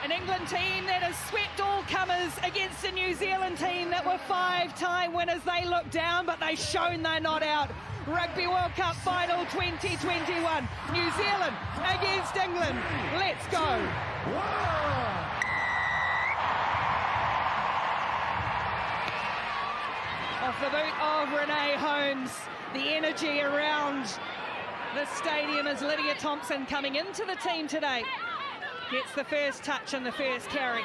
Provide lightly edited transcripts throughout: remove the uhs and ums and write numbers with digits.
An England team that has swept all comers against a New Zealand team that were 5-time winners. They look down, but they've shown they're not out. Rugby World Cup final 2021. New Zealand against England. Let's go. Off the boot of Renee Holmes. The energy around the stadium as Lydia Thompson coming into the team today. Gets the first touch and the first carry.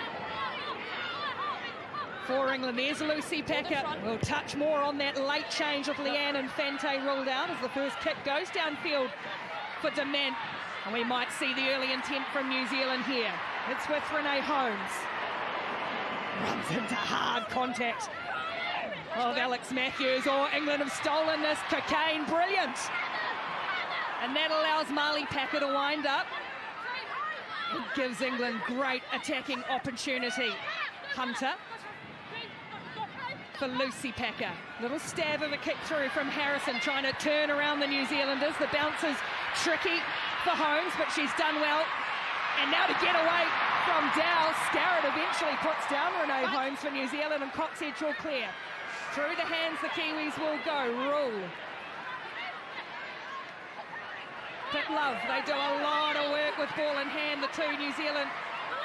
For England, there's Lucy Packer. We'll touch more on that late change with Leanne Infante ruled out as the first kick goes downfield for Dement. And we might see the early intent from New Zealand here. It's with Renee Holmes. Runs into hard contact of Alex Matthews. Oh, England have stolen this. Cocaine, brilliant. And that allows Marley Packer to wind up. It gives England great attacking opportunity. Hunter for Lucy Packer. Little stab of a kick through from Harrison, trying to turn around the New Zealanders. The bounce is tricky for Holmes, but she's done well. And now to get away from Dow. Scarrett eventually puts down Renee Holmes for New Zealand, and Cox Edge will clear. Through the hands the Kiwis will go. Rule. But Love, they do a lot of work with ball in hand, the two New Zealand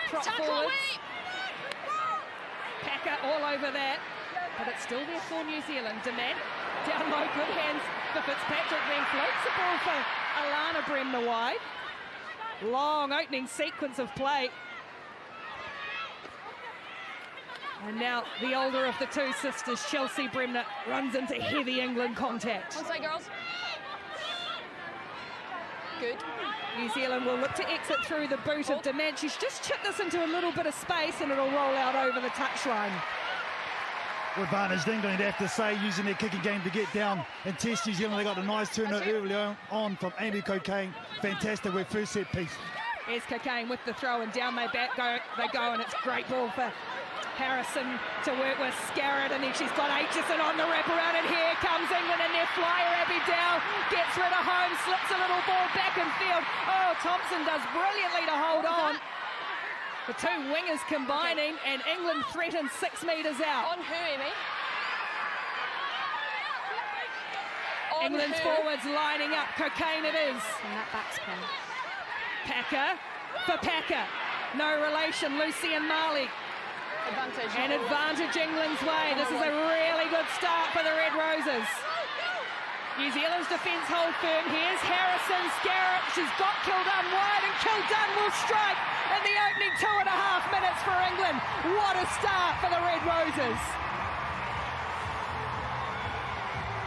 prop forwards. Packer all over that, but it's still there for New Zealand. Dement down low, good hands for Fitzpatrick, then floats the ball for Alana Bremner wide. Long opening sequence of play. And now the older of the two sisters, Chelsea Bremner, runs into heavy England contact. One side, girls. Good. New Zealand will look to exit through the boot of Dement. She's just chipped this into a little bit of space and it'll roll out over the touchline. Advantaged England, have to say, using their kicking game to get down and test New Zealand. They got a nice turnover early on from Amy Cocaine. Fantastic with first set piece. Here's Cocaine with the throw, and down they go, and it's great ball for Harrison to work with Scarrett, and then she's got Aitchison on the wraparound, and here comes England, and their flyer Abby Dow gets rid of Holmes, slips a little ball back in field. Oh, Thompson does brilliantly to hold on. The two wingers combining, and England threatens 6 metres out. On who, Amy? England's forwards lining up. Cocaine it is. And that back spin. Packer for Packer. No relation, Lucy and Marley. Advantage. And advantage England's way. This is a really good start for the Red Roses. New Zealand's defence hold firm. Here's Harrison, Scarrett. She's got Kildunn wide, and Kildunn will strike in the opening 2.5 minutes for England. What a start for the Red Roses.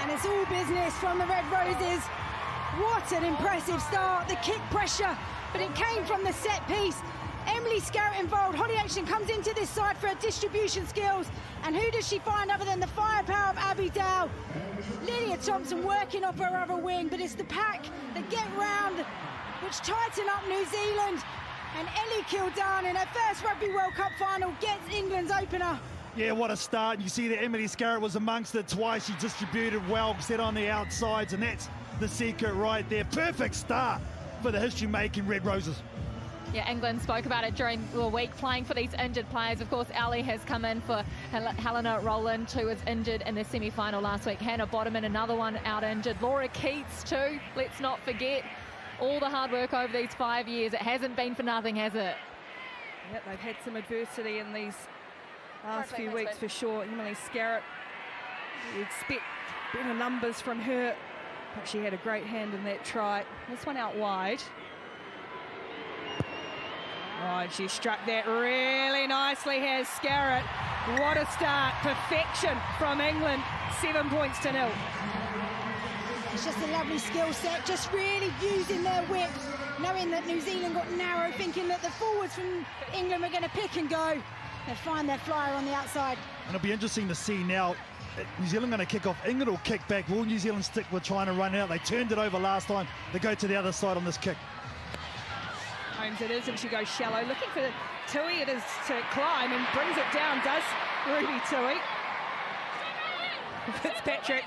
And it's all business from the Red Roses. What an impressive start. The kick pressure, but it came from the set piece. Emily Scarrett involved. Holly Aitchison comes into this side for her distribution skills. And who does she find other than the firepower of Abby Dow? Lydia Thompson working off her other wing, but it's the pack that get round, which tighten up New Zealand. And Ellie Kildunn in her first Rugby World Cup final gets England's opener. Yeah, what a start. You see that Emily Scarrett was amongst it twice. She distributed well, set on the outsides, and that's the secret right there. Perfect start for the history-making Red Roses. Yeah, England spoke about it during the week, playing for these injured players. Of course, Ali has come in for Helena Rowland, who was injured in the semi-final last week. Hannah Bottoman, another one out injured. Laura Keats, too. Let's not forget all the hard work over these 5 years. It hasn't been for nothing, has it? Yep, they've had some adversity in these last few weeks for sure. Emily Scarrett, you expect better numbers from her, but she had a great hand in that try. This one out wide. Oh, and she struck that really nicely, has Scarrett. What a start. Perfection from England. 7 points to 0. It's just a lovely skill set, just really using their whip, knowing that New Zealand got narrow, thinking that the forwards from England were going to pick and go. They find their flyer on the outside. And it'll be interesting to see now. New Zealand going to kick off. England will kick back. Will New Zealand stick with trying to run out? They turned it over last time. They go to the other side on this kick. Holmes it is, and she goes shallow. Looking for Tui it is to climb, and brings it down, does Ruby Tui. Fitzpatrick,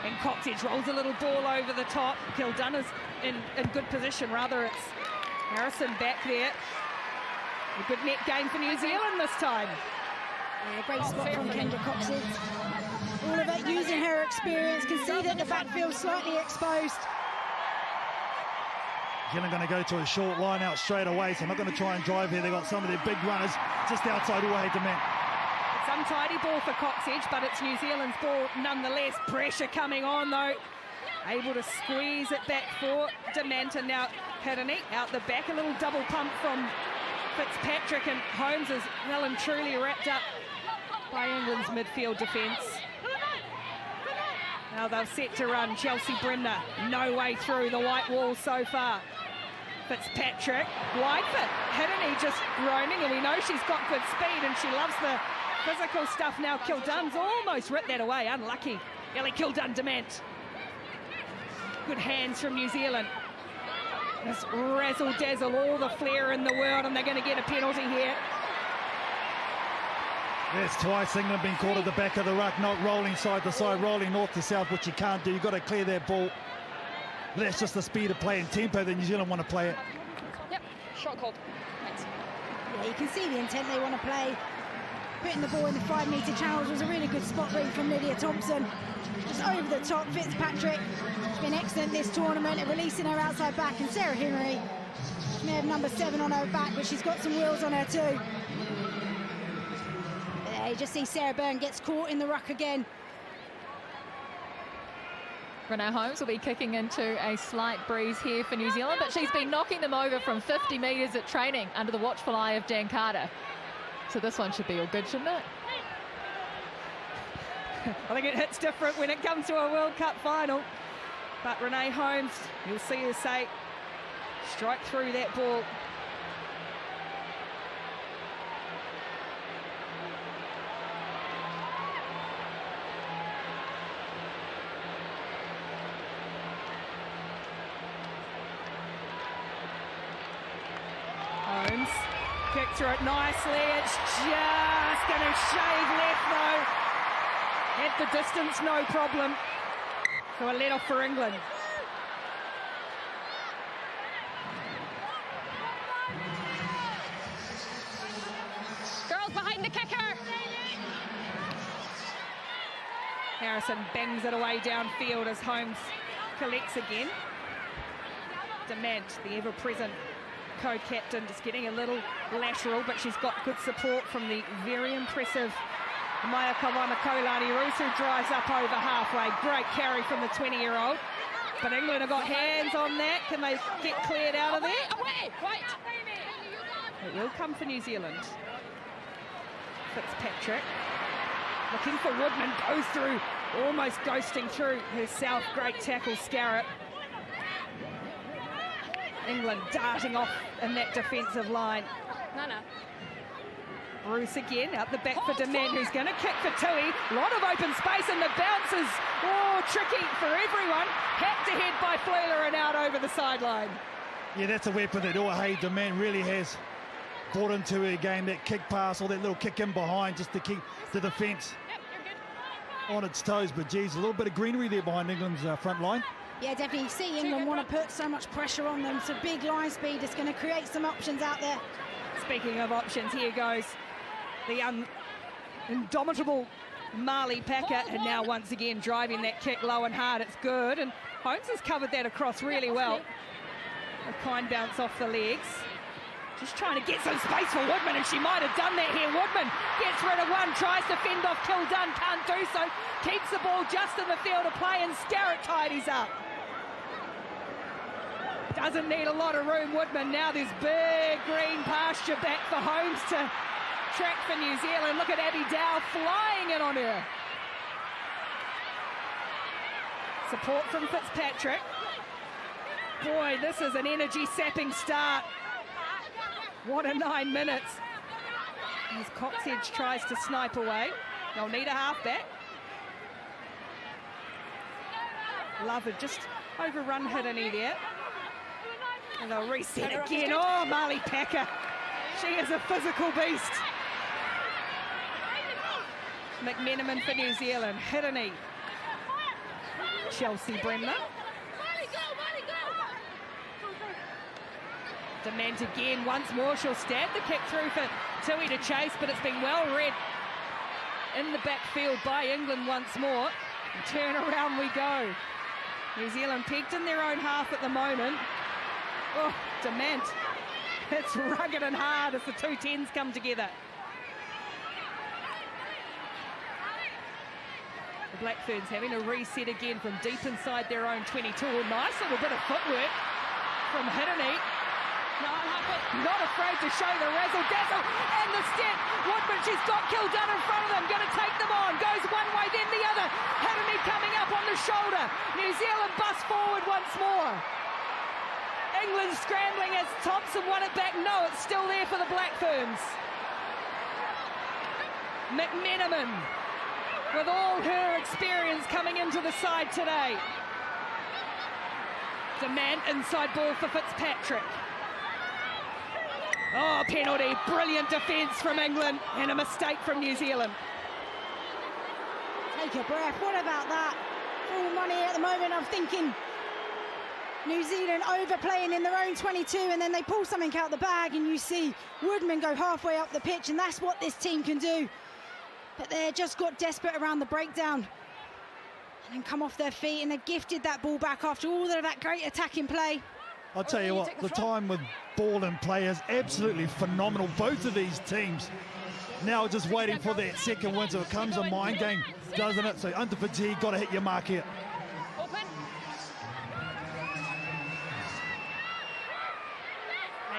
and Cox Edge rolls a little ball over the top. Kildunn is in good position. Rather, it's Harrison back there. A good net gain for New Zealand this time. Yeah, great spot from Kendra Coxon. All of it using her experience. Can see that the backfield's slightly exposed. Gillen going to go to a short line out straight away, so I'm not going to try and drive here. They've got some of their big runners just outside Uahe Dement. It's untidy ball for Coxedge, but it's New Zealand's ball nonetheless. Pressure coming on though. Able to squeeze it back for Dement, and now Hirini out the back. A little double pump from Fitzpatrick, and Holmes is well and truly wrapped up by England's midfield defence. Now they're set to run. Chelsea Bremner, no way through the white wall so far. Fitzpatrick, wide foot. Hirini just roaming, and we know she's got good speed and she loves the physical stuff now. Kildunn's almost ripped that away, unlucky. Ellie Kildunn Dement. Good hands from New Zealand. This razzle-dazzle, all the flair in the world, and they're going to get a penalty here. That's twice England been caught at the back of the ruck, not rolling side to side, rolling north to south, which you can't do. You've got to clear that ball. That's just the speed of play and tempo that New Zealand want to play it. Yep, shot called. Thanks. Yeah, you can see the intent they want to play. Putting the ball in the 5-metre channels was a really good spot read from Lydia Thompson. Just over the top, Fitzpatrick. She's been excellent this tournament at releasing her outside back, and Sarah Henry. She may have number 7 on her back, but she's got some wheels on her too. You just see Sarah Byrne gets caught in the ruck again. Renee Holmes will be kicking into a slight breeze here for New Zealand, but she's been knocking them over from 50 metres at training under the watchful eye of Dan Carter. So this one should be all good, shouldn't it? I think it hits different when it comes to a World Cup final. But Renee Holmes, you'll see her say, strike through that ball. Holmes, kick through it nicely. It's just going to shave left though. At the distance, no problem. So a let off for England. Girls behind the kicker. Harrison bangs it away downfield as Holmes collects again. Dement, the ever-present co-captain, just getting a little lateral, but she's got good support from the very impressive Maya Kawana-Kolani-Roos, who drives up over halfway. Great carry from the 20-year-old. But England have got hands on that. Can they get cleared out of there? Away, right. It will come for New Zealand. Fitzpatrick looking for Woodman, goes through, almost ghosting through herself. Great tackle, Scarrett. England darting off in that defensive line. No. Bruce again, out the back for Dement, who's going to kick for Tui. A lot of open space, and the bounce is, tricky for everyone. Hacked ahead by Fleuler and out over the sideline. Yeah, that's a weapon that Uahe Dement really has brought into her game, that kick pass or that little kick in behind just to keep the defence on its toes. But geez, a little bit of greenery there behind England's front line. Yeah, definitely. You see England want to put so much pressure on them. So big line speed is going to create some options out there. Speaking of options, here goes the indomitable Marley Packer, and now once again driving that kick low and hard. It's good, and Holmes has covered that across really well. A kind bounce off the legs. Just trying to get some space for Woodman, and she might have done that here. Woodman gets rid of one, tries to fend off Kildunn, can't do so. Keeps the ball just in the field of play, and Scarrett tidies up. Doesn't need a lot of room, Woodman. Now there's big green pasture back for Holmes to track for New Zealand. Look at Abby Dow flying in on her. Support from Fitzpatrick. Boy, this is an energy-sapping start. What a 9 minutes. As Coxedge tries to snipe away. They'll need a halfback. Love it, just overrun Hirini there. And they'll reset again. Oh, Marley Packer. She is a physical beast. McMenamin for New Zealand. Hirini. Chelsea Bremner. Dement again, once more she'll stab the kick through for Tui to chase, but it's been well read in the backfield by England once more. And turn around we go. New Zealand pegged in their own half at the moment. Oh, Dement. It's rugged and hard as the two tens come together. The Black Ferns having a reset again from deep inside their own 22. Nice little bit of footwork from Hirini. Not afraid to show the razzle-dazzle and the step. Woodman, she's got Kildun in front of them, going to take them on. Goes one way, then the other. Hirini coming up on the shoulder. New Zealand bust forward once more. England scrambling as Thompson won it back. No, it's still there for the Black Ferns. McMenamin, with all her experience coming into the side today. Demand inside ball for Fitzpatrick. Oh, penalty. Brilliant defence from England and a mistake from New Zealand. Take a breath. What about that? Full money at the moment. I'm thinking New Zealand overplaying in their own 22, and then they pull something out the bag and you see Woodman go halfway up the pitch, and that's what this team can do. But they just got desperate around the breakdown and then come off their feet, and they gifted that ball back after all of that great attacking play. I'll tell you what, the time with ball and play is absolutely phenomenal. Both of these teams now just waiting for that second win, so it comes a mind game, doesn't it? So under fatigue, got to hit your mark here.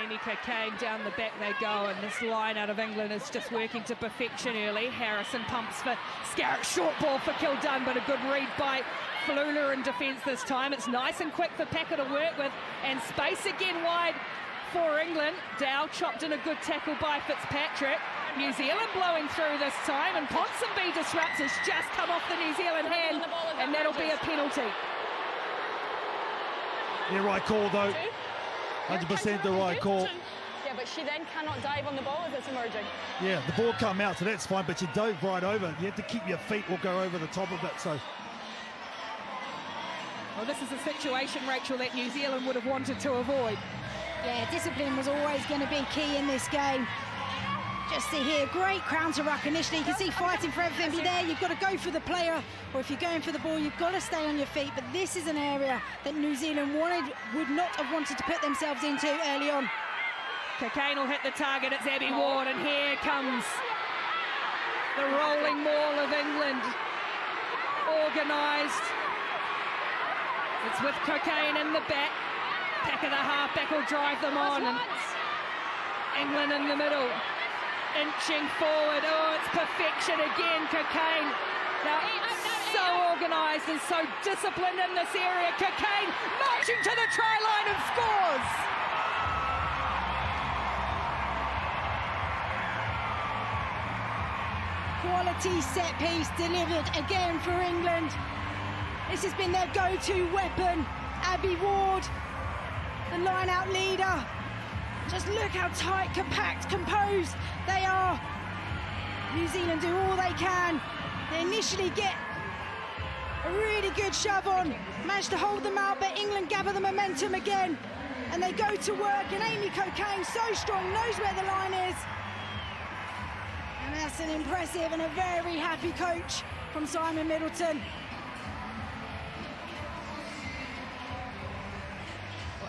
Amy Cocaine down the back they go, and this line out of England is just working to perfection early. Harrison pumps for Scarrett, short ball for Kildun, but a good read by Flula in defence this time. It's nice and quick for Packer to work with, and space again wide for England. Dow chopped in a good tackle by Fitzpatrick. New Zealand blowing through this time, and Ponsonby disrupts. It's just come off the New Zealand hand, and that'll be a penalty. Yeah, right call though. 100% the right call. Yeah, but she then cannot dive on the ball as it's emerging. Yeah, the ball come out, so that's fine, but you dove right over. You have to keep your feet or go over the top of it, so. Well, this is a situation, Rachel, that New Zealand would have wanted to avoid. Yeah, discipline was always going to be key in this game. Just see here, great counter ruck initially. You can see fighting for everything, but there you've got to go for the player, or if you're going for the ball, you've got to stay on your feet. But this is an area that New Zealand would not have wanted to put themselves into early on. Cocaine will hit the target. It's Abby Ward, and here comes the rolling maul of England. Organised. It's with Cocaine in the back. Pack of the halfback will drive them on, and England in the middle. Inching forward. Oh, it's perfection again, Cocaine. Now, so organised and so disciplined in this area. Cocaine marching to the try line and scores. Quality set piece delivered again for England. This has been their go-to weapon. Abby Ward, the line-out leader. Just look how tight, compact, composed they are. New Zealand do all they can. They initially get a really good shove on, manage to hold them out, but England gather the momentum again, and they go to work, and Amy Cocaine, so strong, knows where the line is. And that's an impressive and a very happy coach from Simon Middleton.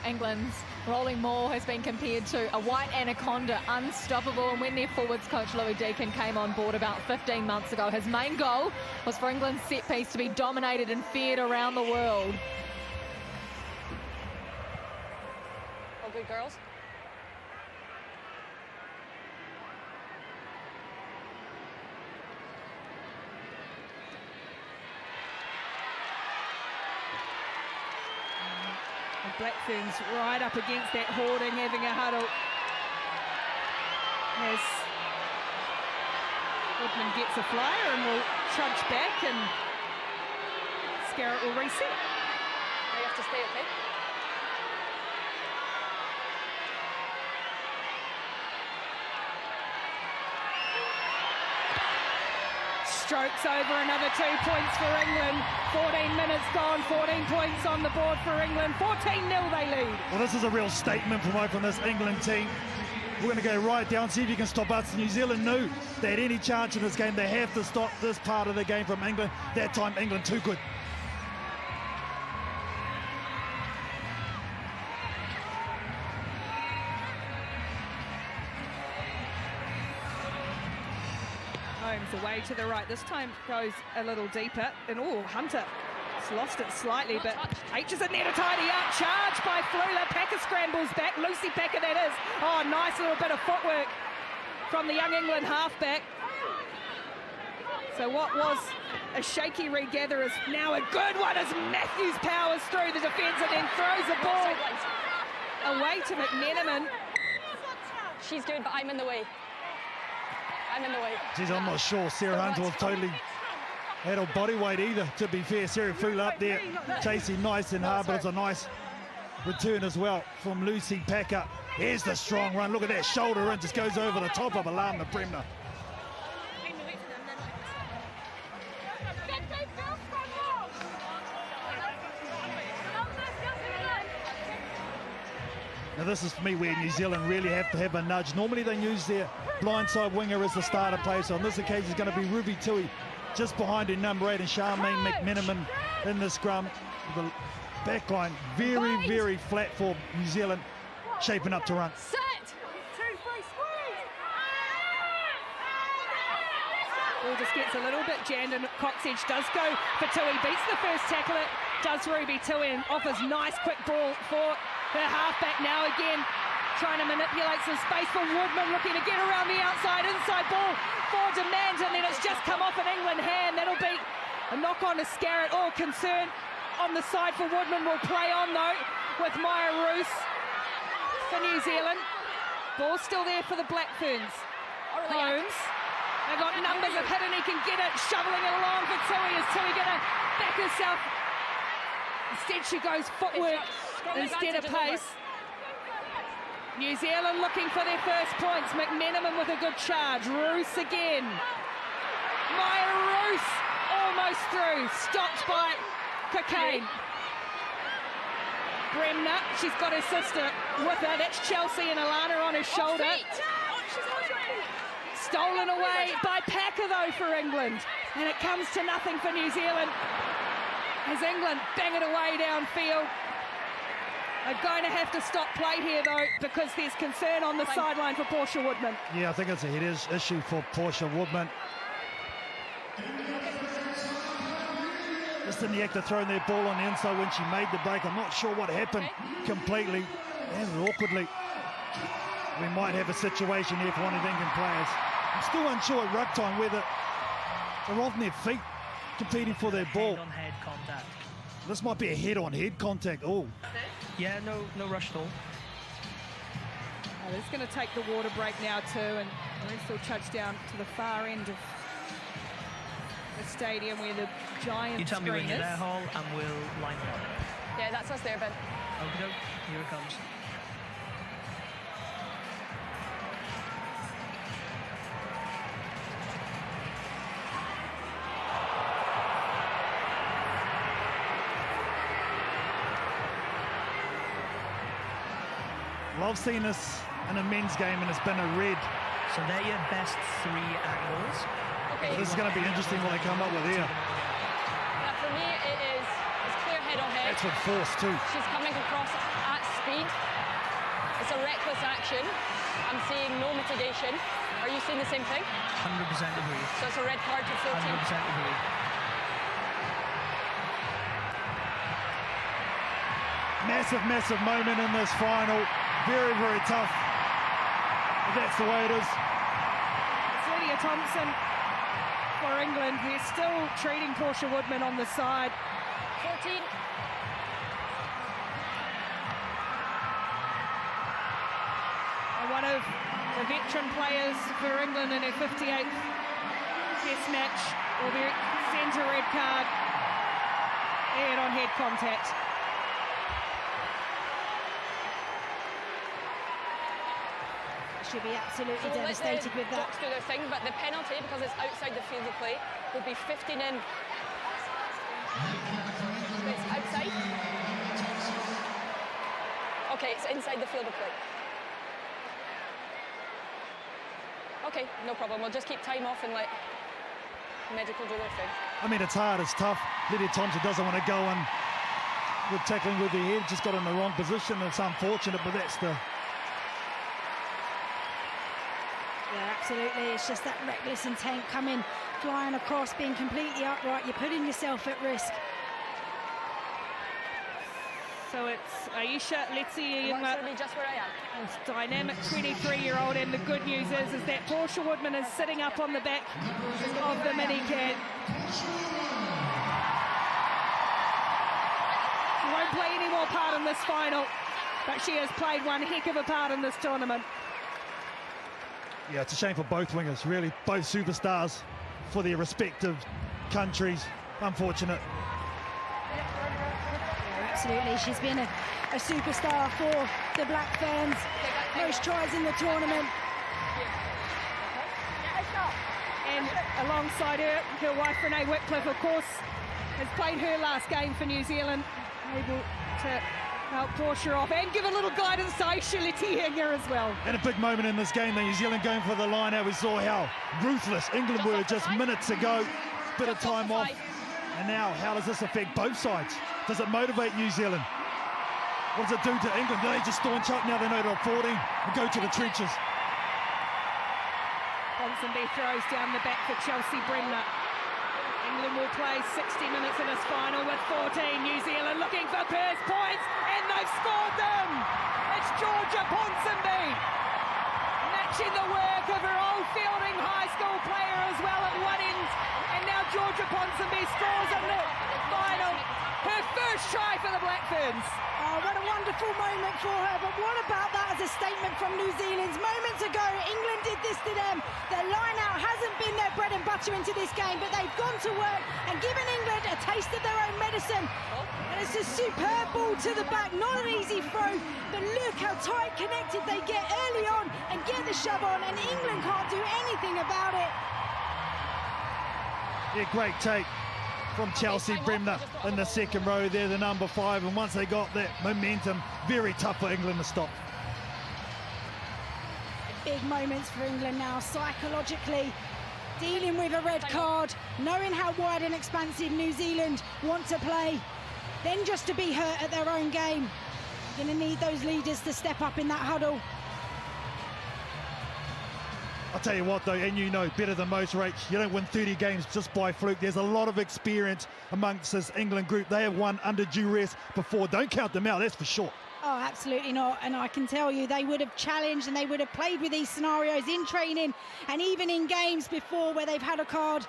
England's rolling maul has been compared to a white anaconda, unstoppable, and when their forwards coach Louis Deakin came on board about 15 months ago, his main goal was for England's set piece to be dominated and feared around the world. All good, girls. Black Ferns right up against that hoarding, having a huddle. As Woodman gets a flyer and will trudge back, and Scarrett will reset. Now you have to stay, okay? strokes over, another 2 points for England. 14 minutes gone, 14 points on the board for England. 14-0 they lead. Well, this is a real statement from this England team. We're going to go right down, see if you can stop us. New Zealand knew they had any chance in this game. They have to stop this part of the game from England. That time, England too good. Holmes away to the right. This time goes a little deeper. And Hunter has lost it slightly, but H is in there to tidy up. Charge by Flula. Packer scrambles back. Lucy Packer, that is. Oh, nice little bit of footwork from the young England halfback. So what was a shaky regather is now a good one as Matthews powers through the defence and then throws the ball away to McMenamin. She's good, but I'm in the way. I'm in the way. Geez, I'm not sure Sarah Hunter was totally had her body weight either, to be fair. Sarah Flula up there chasing nice and hard, but it's a nice return as well from Lucy Packer. Here's the strong run. Look at that shoulder in, just goes over the top of Alana Bremner. Now this is for me where New Zealand really have to have a nudge. Normally they use their blindside winger as the starter player, so on this occasion it's going to be Ruby Tui just behind in number 8 and Charmaine McMenamin in the scrum. The backline very, very flat for New Zealand, shaping up to run. Set! Ball just gets a little bit jammed and Coxedge does go for Tui, beats the first tackler, does Ruby Tui and offers nice quick ball for her halfback now again, trying to manipulate some space for Woodman, looking to get around the outside, inside ball for Demand, and then it's just come off an England hand. That'll be a knock on to Scarrett. All concern on the side for Woodman. Will play on though with Maya Roos for New Zealand. Ball still there for the Black Ferns. Holmes, they got numbers of hit and he can get it, shoveling it along for Tui. Is Tui going to back herself? Instead she goes footwork instead of pace. New Zealand looking for their first points. McMenamin with a good charge. Roos again. Maya Roos almost through. Stopped by Cocaine. Bremner, she's got her sister with her. That's Chelsea and Alana on her shoulder. Stolen away by Packer though for England. And it comes to nothing for New Zealand as England bang it away downfield. They're going to have to stop play here though because there's concern on the sideline for Portia Woodman. Yeah, I think it's a head issue for Portia Woodman. Just in the act of throwing their ball on the inside when she made the break. I'm not sure what happened completely and awkwardly. We might have a situation here for one of the England players. I'm still unsure at ruck time whether they're on their feet competing for their ball. Head-on-head contact. This might be a head-on-head contact. Oh. Yeah, no rush at all. They're just going to take the water break now too, and they still touch down to the far end of the stadium where the giant You tell me when you're screen there, is. Hall, and we'll line it up. Yeah, that's us there, Ben. Okay, here it comes. Well, I've seen this in a men's game and it's been a red. So they're your best 3 angles. Okay. This is going to be interesting what they come up with here. Yeah, for me, it's clear head on head. That's with force too. She's coming across at speed. It's a reckless action. I'm seeing no mitigation. Are you seeing the same thing? 100% agree. So it's a red card to 14. 100% agree. Massive, massive moment in this final. Very, very tough. But that's the way it is. It's Lydia Thompson for England. They're still treating Portia Woodman on the side. 14. And one of the veteran players for England in her 58th Test match will be sent a red card. Head-on-head contact. She'll be absolutely So we'll devastated let the with that. Docs do their thing, but the penalty, because it's outside the field of play, would be 15 in. It's outside. Okay, it's inside the field of play. Okay, no problem. We'll just keep time off and let medical do their thing. I mean, it's hard, it's tough. Lydia Thompson doesn't want to go and with tackling with the head, just got in the wrong position. It's unfortunate, but that's the... Yeah, absolutely. It's just that reckless intent coming, flying across, being completely upright. You're putting yourself at risk. So it's Aisha Letzi, Just where I am. this dynamic 23-year-old, and the good news is that Portia Woodman is sitting up on the back of the mini-cat. She won't play any more part in this final, but she has played one heck of a part in this tournament. Yeah, it's a shame for both wingers, really. Both superstars for their respective countries. Unfortunate. Absolutely, she's been a superstar for the Black Ferns. Most tries in the tournament. And alongside her, her wife Renee Whitcliffe, of course, has played her last game for New Zealand, able to help Portia off and give a little guidance to Aisha Letihinger as well. And a big moment in this game, the New Zealand going for the line out. We saw how ruthless England were just minutes ago. Bit of time off. And now, how does this affect both sides? Does it motivate New Zealand? What does it do to England? Do they just staunch up now they know they're 14 and go to the trenches? Ponsonby throws down the back for Chelsea Bremner. England will play 60 minutes in this final with 14. New Zealand looking for first points, and they've scored them! It's Georgia Ponsonby, matching the work of her old Fielding High School player as well at one end. And now Georgia Ponsonby scores in the final. Her first try for the Black Ferns. Oh, what a wonderful moment for her, but what about that as a statement from New Zealand's? Moments ago, England did this to them. Their line-out hasn't been their bread and butter into this game, but they've gone to work and given England a taste of their own medicine. And it's a superb ball to the back, not an easy throw, but look how tight connected they get early on and get the shove on, and England can't do anything about it. Yeah, great take from Chelsea Bremner in the second row there, the number 5, and once they got that momentum, very tough for England to stop. Big moments for England now, psychologically, dealing with a red card, knowing how wide and expansive New Zealand want to play, then just to be hurt at their own game. Going to need those leaders to step up in that huddle. I'll tell you what though, and you know better than most, Rach, you don't win 30 games just by fluke. There's a lot of experience amongst this England group. They have won under duress before. Don't count them out, that's for sure. Oh, absolutely not. And I can tell you they would have challenged and they would have played with these scenarios in training and even in games before where they've had a card.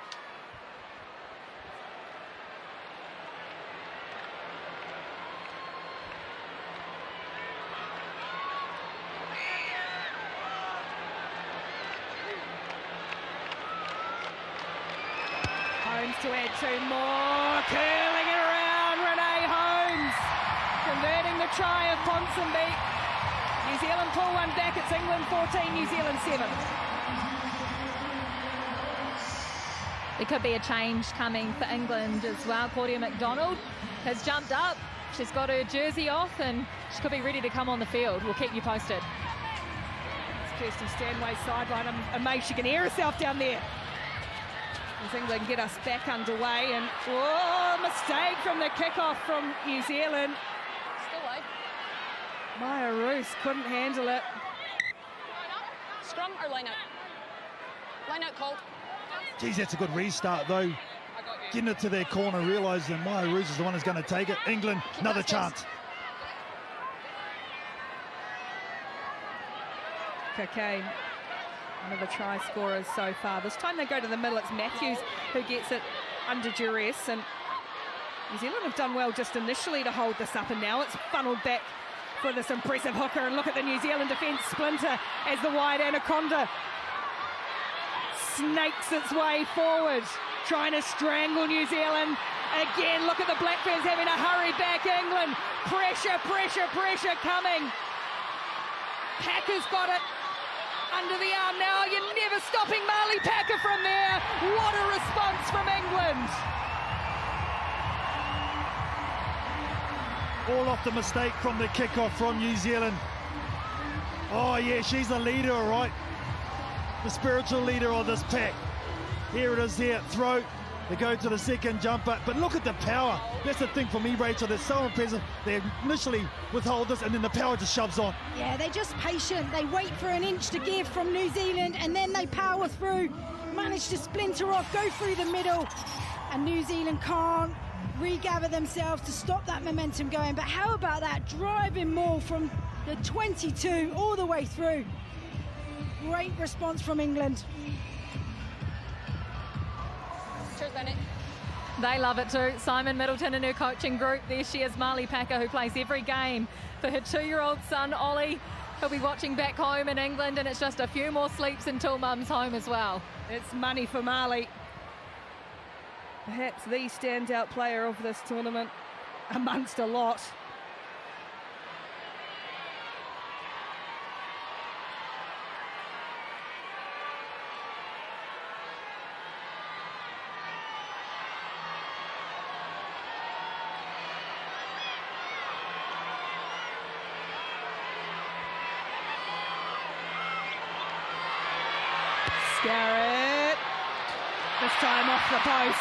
Holmes to add 2 more, curling it around, Renee Holmes, converting the try of Ponsonby. New Zealand pull one back, it's England 14, New Zealand 7. There could be a change coming for England as well. Claudia McDonald has jumped up, she's got her jersey off and she could be ready to come on the field. We'll keep you posted. It's Kirsty Stanway's sideline, I'm amazed she can hear herself down there. As England get us back underway, and mistake from the kickoff from New Zealand. Still live. Maya Roos couldn't handle it. Scrum or line out? Line out called. Geez, that's a good restart though. Getting it to their corner, realising Maya Roos is the one who's going to take it. England, another chance. Cocaine, one of the try scorers so far. This time they go to the middle, it's Matthews who gets it under duress, and New Zealand have done well just initially to hold this up, and now it's funneled back for this impressive hooker. And look at the New Zealand defence splinter as the wide anaconda snakes its way forward, trying to strangle New Zealand. Again, look at the Black Ferns having to hurry back England. Pressure, pressure, pressure coming. Packer's got it. Under the arm now, you're never stopping Marley Packer from there. What a response from England. All off the mistake from the kickoff from New Zealand. Oh yeah, she's the leader, all right. The spiritual leader of this pack. Here it is here, throw. They go to the second jumper, but look at the power. That's the thing for me, Rachel, they're so impressive. They initially withhold this and then the power just shoves on. Yeah, they're just patient. They wait for an inch to give from New Zealand and then they power through, manage to splinter off, go through the middle, and New Zealand can't regather themselves to stop that momentum going. But how about that driving maul from the 22 all the way through? Great response from England. Cheers, Bennett. They love it too. Simon Middleton and her coaching group. There she is, Marley Packer, who plays every game for her 2-year-old son, Ollie. He'll be watching back home in England, and it's just a few more sleeps until mum's home as well. It's money for Marley. Perhaps the standout player of this tournament amongst a lot. Garrett, this time off the posts.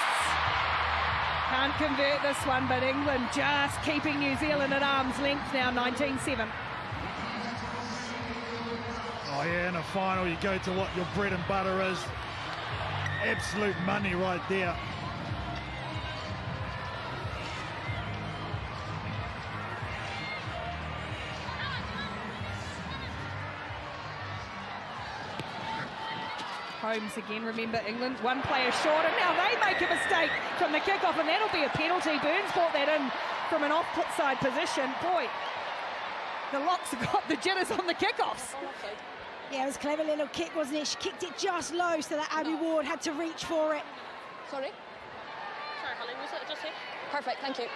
Can't convert this one, but England just keeping New Zealand at arm's length now, 19-7. Oh yeah, in a final you go to what your bread and butter is. Absolute money right there. Holmes again, remember England, one player short, and now they make a mistake from the kickoff, and that'll be a penalty. Burns brought that in from an offside position. Boy, the Locks have got the jitters on the kickoffs. Yeah, it was a clever little kick, wasn't it? She kicked it just low so that Abby Ward had to reach for it. Sorry? Sorry, Holly, was it just here? Perfect, thank you.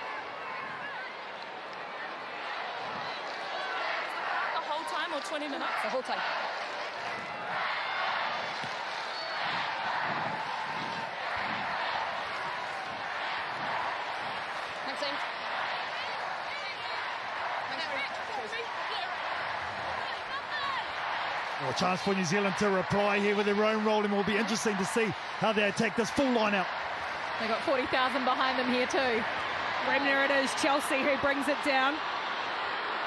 The whole time or 20 minutes? The whole time. Well, a chance for New Zealand to reply here with their own rolling. Will be interesting to see how they attack this full line out. They've got 40,000 behind them here too. Bremner it is, Chelsea who brings it down.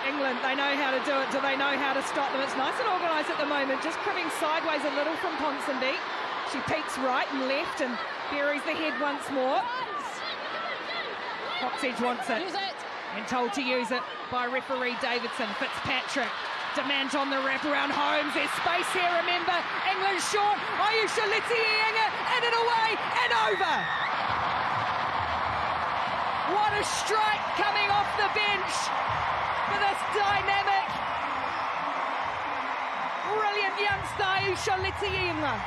England, they know how to do it. Do they know how to stop them? It's nice and organised at the moment, just cribbing sideways a little from Ponsonby. She peeks right and left and buries the head once more. Coxedge wants it. Use it. And told to use it by referee Davidson. Fitzpatrick. Demand on the wraparound. Holmes. There's space here, remember. England short. Ayesha Letienga. And it away and over. What a strike coming off the bench for this dynamic, brilliant youngster, Ayesha Letienga.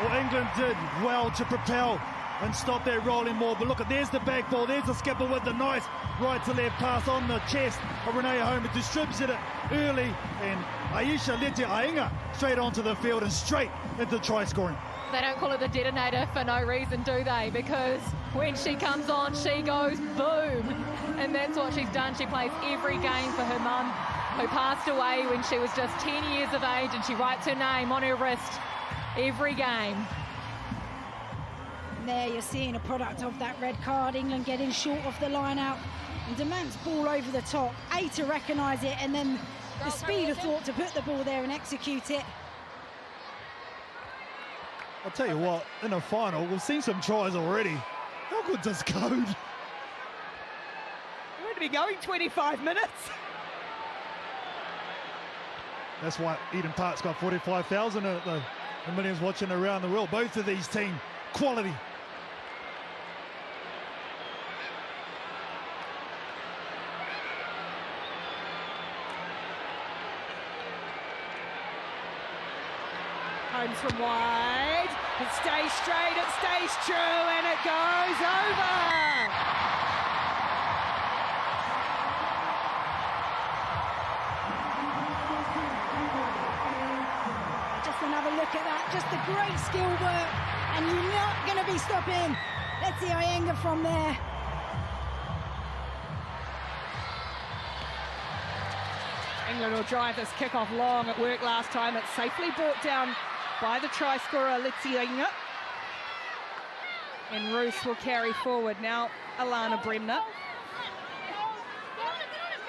Well, England did well to propel and stop that rolling maul. But look, there's the back ball. There's the skipper with the nice right to left pass on the chest of Renee Holmes. Distributed it early, and Ayesha Letienga straight onto the field and straight into try scoring. They don't call it the detonator for no reason, do they? Because when she comes on, she goes boom. And that's what she's done. She plays every game for her mum, who passed away when she was just 10 years of age, and she writes her name on her wrist every game. There you're seeing a product of that red card. England getting short off the line out, and Demant's ball over the top. A, to recognise it, and then the speed of thought to put the ball there and execute it. I'll tell you what, in the final, we've seen some tries already. How good's this code? We're going to be going 25 minutes. That's why Eden Park's got 45,000 in it, though. And millions watching around the world. Both of these teams, quality. Holmes from wide. It stays straight, it stays true, and it goes over. look at that, just the great skill work, and you're not going to be stopping. Let's see Iyengar from there. England will drive this kick-off long. It worked last time. It's safely brought down by the try scorer, Iyengar. And Roos will carry forward. Now, Alana Bremner.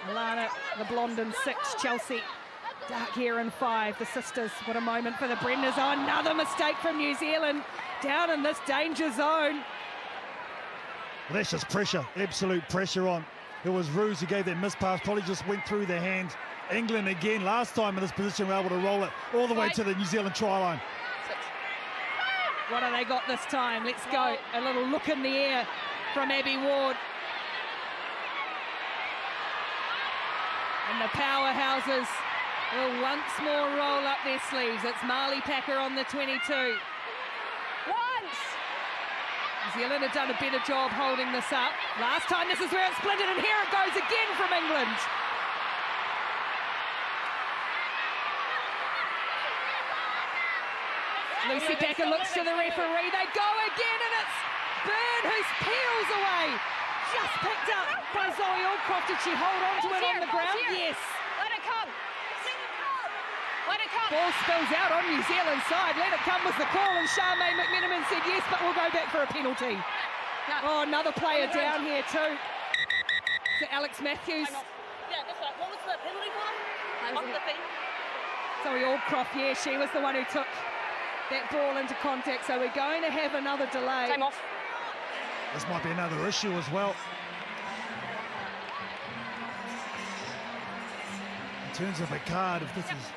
Alana, the blonde in 6, Chelsea. Dark hair in 5, the sisters. What a moment for the Bremners. Oh, another mistake from New Zealand. Down in this danger zone. Well, that's just pressure, absolute pressure on. It was Roos who gave that miss pass, probably just went through their hands. England again, last time in this position, were able to roll it all the way to the New Zealand try line. What have they got this time? Let's go. A little look in the air from Abby Ward. And the powerhouses will once more roll up their sleeves. It's Marley Packer on the 22. New Zealand have done a better job holding this up. Last time this is where it splintered, and here it goes again from England. Lucy Packer looks to the referee. They go again, and it's Byrne who peels away. Just picked up by Zoe Aldcroft. Did she hold on to it on the ground? Yes. Let it come. Let it come. Ball spills out on New Zealand's side. Let it come was the call, and Charmaine McMenamin said yes, but we'll go back for a penalty. No. Oh, another player down here too. To Alex Matthews. Yeah, that's right. What was the penalty for? Off the thing. Zoe Aldcroft, yeah, she was the one who took that ball into contact, so we're going to have another delay. Time off. This might be another issue as well. In terms of a card, if this is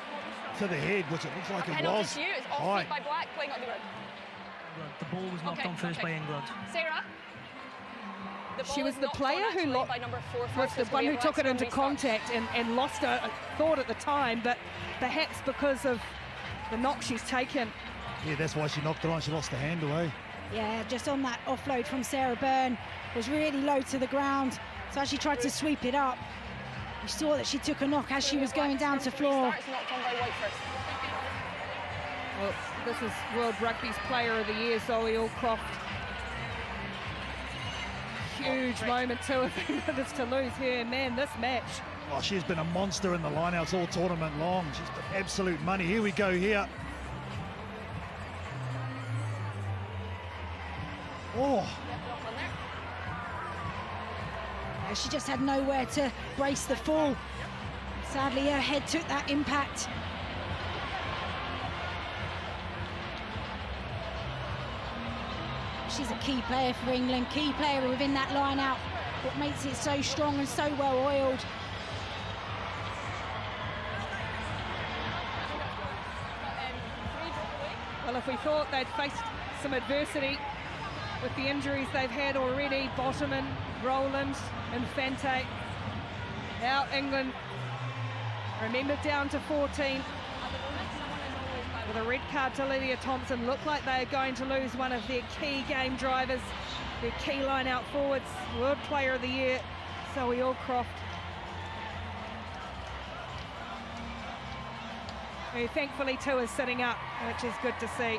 to the head, which it looks like it Penalty was. to you. It's off High. feet by Black, playing on the ground. The ball was knocked on first by England. Sarah? She was the player who was the one who took it into contact and lost her thought at the time, but perhaps because of the knock she's taken. Yeah, that's why she knocked it on. She lost the handle, eh? Yeah, just on that offload from Sarah Byrne, was really low to the ground. So as she tried to sweep it up, you saw that she took a knock as she was going down to floor. Well, this is World Rugby's Player of the Year, Zoe Aldcroft. Huge moment too if it's to lose her. Man, this match. Oh, she's been a monster in the lineouts all tournament long. She's been absolute money. Here we go here. Oh. She just had nowhere to brace the fall. Sadly, her head took that impact. She's a key player for England, key player within that line out. What makes it so strong and so well oiled. Well, if we thought they'd faced some adversity with the injuries they've had already, Bottoman, Rowland, Infante, now England, remember, down to 14. With a red card to Lydia Thompson, look like they are going to lose one of their key game drivers, their key line out forwards, World Player of the Year, Zoe Aldcroft. Who thankfully too is sitting up, which is good to see.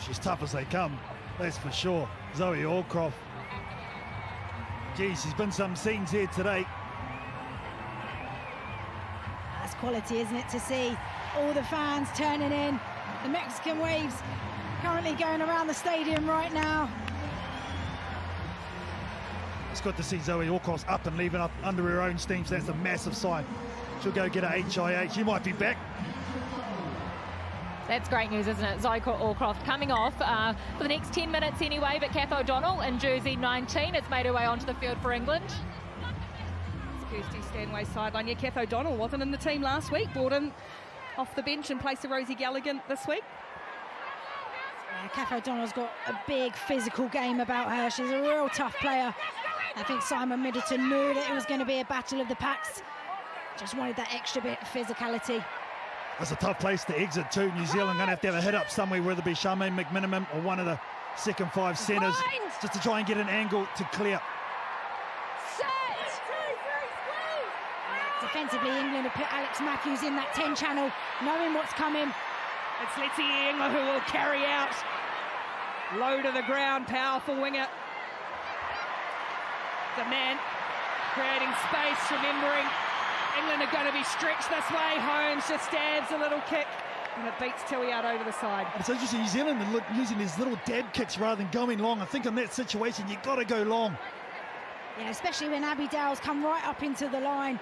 She's tough as they come, that's for sure. Zoe Aldcroft. Geez, there's been some scenes here today. That's quality, isn't it, to see all the fans turning in. The Mexican waves currently going around the stadium right now. It's good to see Zoe Aldcroft up and leaving up under her own steam, so that's a massive sign. She'll go get a HIH. She might be back. That's great news, isn't it? Zoe Aldcroft coming off for the next 10 minutes anyway, but Kath O'Donnell in jersey 19 has made her way onto the field for England. It's Kirsty Stanway's sideline. Yeah, Kath O'Donnell wasn't in the team last week, brought in off the bench in place of Rosie Galligan this week. Yeah, Kath O'Donnell's got a big physical game about her. She's a real tough player. I think Simon Middleton knew that it was going to be a battle of the packs. Just wanted that extra bit of physicality. That's a tough place to exit too. New Zealand going to have a hit up somewhere, whether it be Charmaine McMenamin or one of the second 5 centres, just to try and get an angle to clear. Set! Defensively, England have put Alex Matthews in that 10 channel, knowing what's coming. It's Letty Engler who will carry out. Low to the ground, powerful winger. The man creating space, remembering England are going to be stretched this way. Holmes just stabs a little kick and it beats Tui out over the side. It's interesting, New Zealand are using these little dab kicks rather than going long. I think in that situation, you've got to go long. Yeah, especially when Abby Dowles come right up into the line.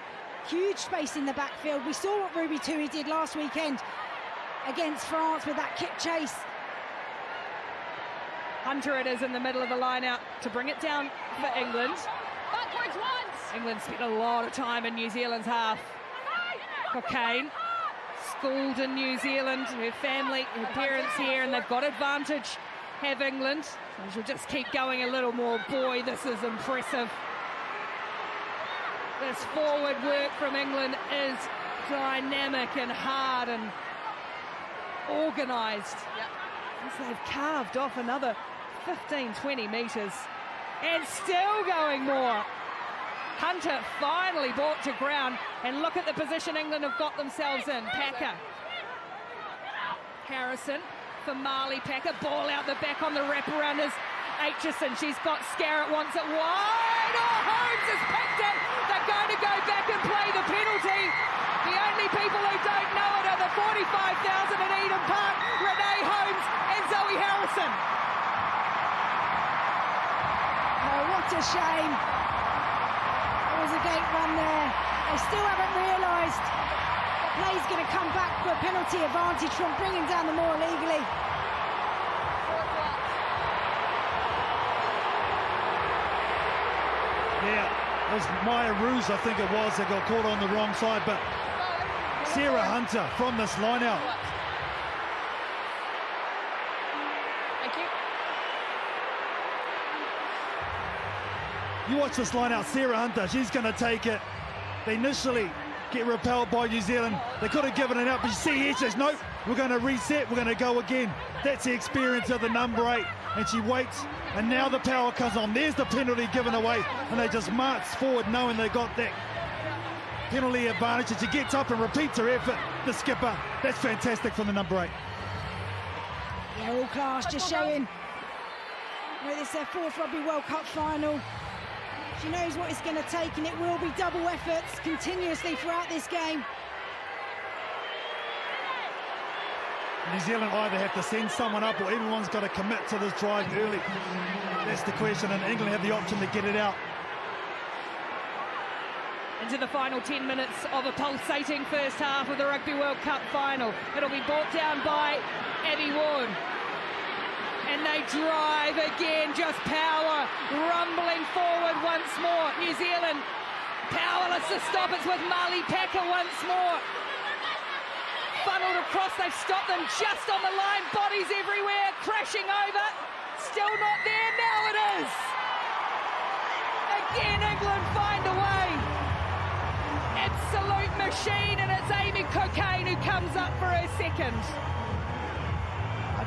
Huge space in the backfield. We saw what Ruby Tui did last weekend against France with that kick chase. Hunter it is in the middle of the line out to bring it down for England. Backwards once. England spent a lot of time in New Zealand's half. Cocaine, schooled in New Zealand, her family, her parents here, and they've got advantage, have England. And she'll just keep going a little more. Boy, this is impressive. This forward work from England is dynamic and hard and organised. As they've carved off another 15-20 metres and still going more. Hunter finally brought to ground, and look at the position England have got themselves in. Packer, Harrison for Marley Packer, ball out the back on the wraparound is Aitchison. She's got Scarrett, wants it wide. Oh, Holmes has picked it. They're going to go back and play the penalty. The only people who don't know it are the 45,000 at Eden Park, Renee Holmes and Zoe Harrison. Oh, what a shame. There was a gate run there. They still haven't realised that play's going to come back for a penalty advantage from bringing down the maul illegally. Yeah, it was Maya Roos, I think it was, that got caught on the wrong side, but Sarah Hunter from this line out. Thank you. You watch this line out, Sarah Hunter, she's going to take it. They initially get repelled by New Zealand. They could have given it out, but you see here, she says, nope, we're going to reset, we're going to go again. That's the experience of the number 8. And she waits, and now the power comes on. There's the penalty given away, and they just march forward knowing they got that penalty advantage. And she gets up and repeats her effort. The skipper, that's fantastic from the number 8. Yeah, all class, just showing. You know, this is their 4th Rugby World Cup final. She knows what it's going to take, and it will be double efforts continuously throughout this game. New Zealand either have to send someone up or everyone's got to commit to this drive early. That's the question, and England have the option to get it out. Into the final 10 minutes of a pulsating first half of the Rugby World Cup final. It'll be brought down by Abby Ward. And they drive again, just power, rumbling forward once more. New Zealand powerless to stop. It's with Marley Packer once more. Funneled across, they've stopped them just on the line, bodies everywhere, crashing over. Still not there, now it is. Again, England find a way. Absolute machine, and it's Amy Cocaine who comes up for her second.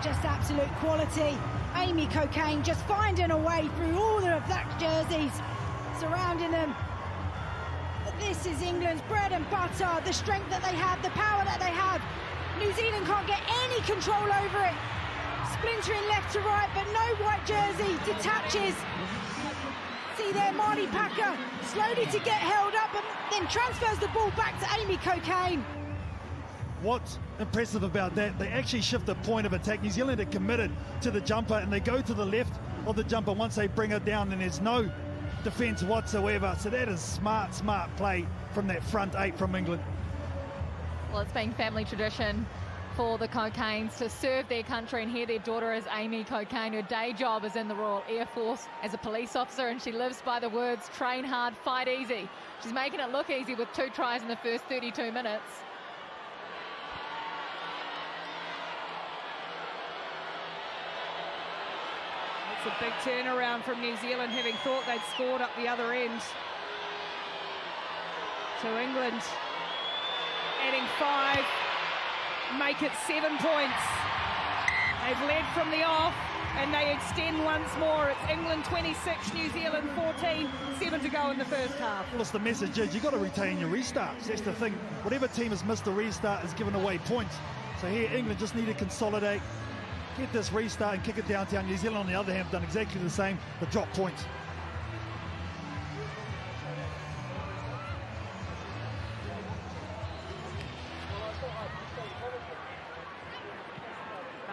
Just absolute quality. Amy Cocaine just finding a way through all the black jerseys surrounding them. But this is England's bread and butter, the strength that they have, the power that they have. New Zealand can't get any control over it. Splintering left to right, but no white jersey detaches. See there, Marley Packer slowly to get held up and then transfers the ball back to Amy Cocaine. What's impressive about that, they actually shift the point of attack. New Zealand are committed to the jumper, and they go to the left of the jumper once they bring it down, and there's no defence whatsoever. So that is smart play from that front 8 from England. Well, it's been family tradition for the Cocaines to serve their country, and here their daughter is Amy Cocaine. Her day job is in the Royal Air Force as a police officer, and she lives by the words, train hard, fight easy. She's making it look easy with 2 tries in the first 32 minutes. It's a big turnaround from New Zealand, having thought they'd scored up the other end. So England adding 5, make it 7 points. They've led from the off, and they extend once more. It's England 26, New Zealand 14, 7 to go in the first half. Well, the message is you've got to retain your restarts. That's the thing. Whatever team has missed a restart is giving away points. So here, England just need to consolidate, get this restart and kick it downtown. New Zealand, on the other hand, have done exactly the same, but drop points.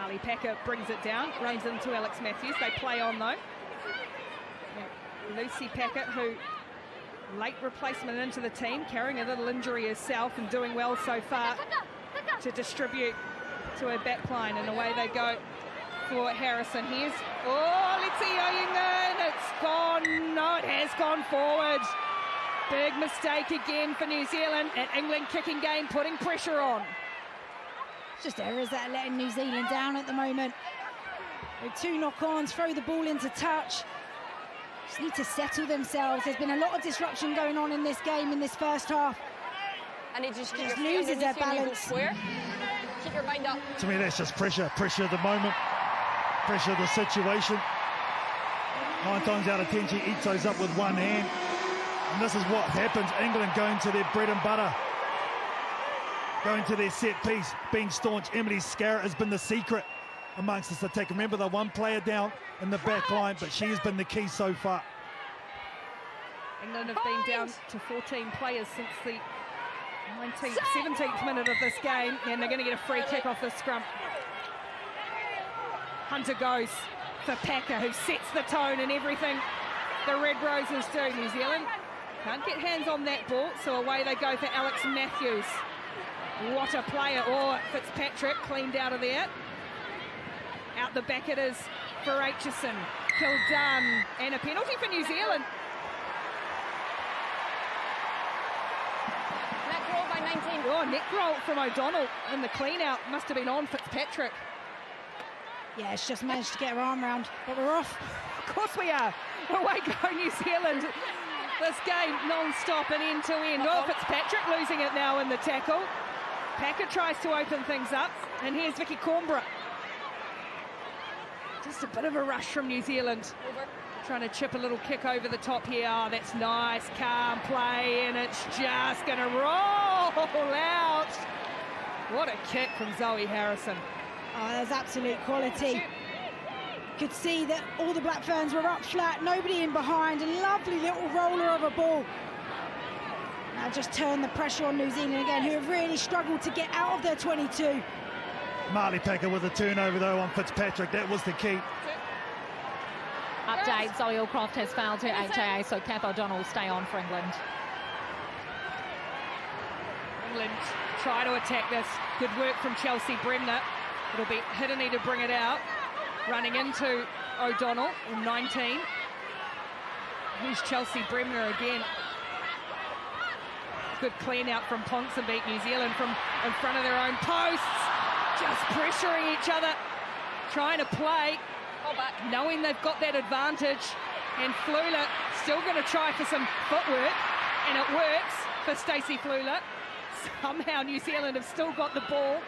Ali Packer brings it down, runs into Alex Matthews. They play on though. And Lucy Packett, who late replacement into the team, carrying a little injury herself and doing well so far to distribute to her backline, and away they go for Harrison. Here's, let's see Oyingan. It's gone, no, it has gone forward. Big mistake again for New Zealand, and England kicking game, putting pressure on. Just errors that are letting New Zealand down at the moment. With 2 knock-ons, throw the ball into touch. Just need to settle themselves. There's been a lot of disruption going on in this game in this first half. And it just loses their balance. Keep your mind up. To me, that's just pressure of the moment, pressure of the situation. 9 times out of 10, she eats those up with one hand. And this is what happens. England going to their bread and butter, going to their set piece, being staunch. Emily Scarrett has been the secret amongst this attack. Remember, the one player down in the back line, but she has been the key so far. England have been down to 14 players since the 17th minute of this game, and they're going to get a free kick off the scrum. Hunter goes for Packer, who sets the tone and everything the Red Roses do. New Zealand can't get hands on that ball, so away they go for Alex Matthews. What a player. Fitzpatrick cleaned out of there. Out the back it is for Aitchison. Kildone, and a penalty for New Zealand. Neck roll by 19. Neck roll from O'Donnell, and the clean out must have been on Fitzpatrick. Yeah, it's just managed to get her arm round, but we're off. Of course we are. Away go New Zealand. This game non-stop and end to end. Fitzpatrick losing it now in the tackle. Packer tries to open things up, and here's Vicky Cornborough. Just a bit of a rush from New Zealand. Trying to chip a little kick over the top here. That's nice, calm play, and it's just going to roll out. What a kick from Zoe Harrison. There's absolute quality. Could see that all the Black Ferns were up flat, nobody in behind, a lovely little roller of a ball. Now just turn the pressure on New Zealand again, who have really struggled to get out of their 22. Marley Packer with a turnover though on Fitzpatrick. That was the key. Update, Zoe Allcroft has fouled her HIA, so Kath O'Donnell will stay on for England. England try to attack this. Good work from Chelsea Bremner. It'll be Hiddeney to bring it out. Running into O'Donnell in 19. Here's Chelsea Bremner again. Good clean out from Ponsonby. New Zealand from in front of their own posts. Just pressuring each other. Trying to play. Knowing they've got that advantage. And Flula still going to try for some footwork. And it works for Stacey Flula. Somehow New Zealand have still got the ball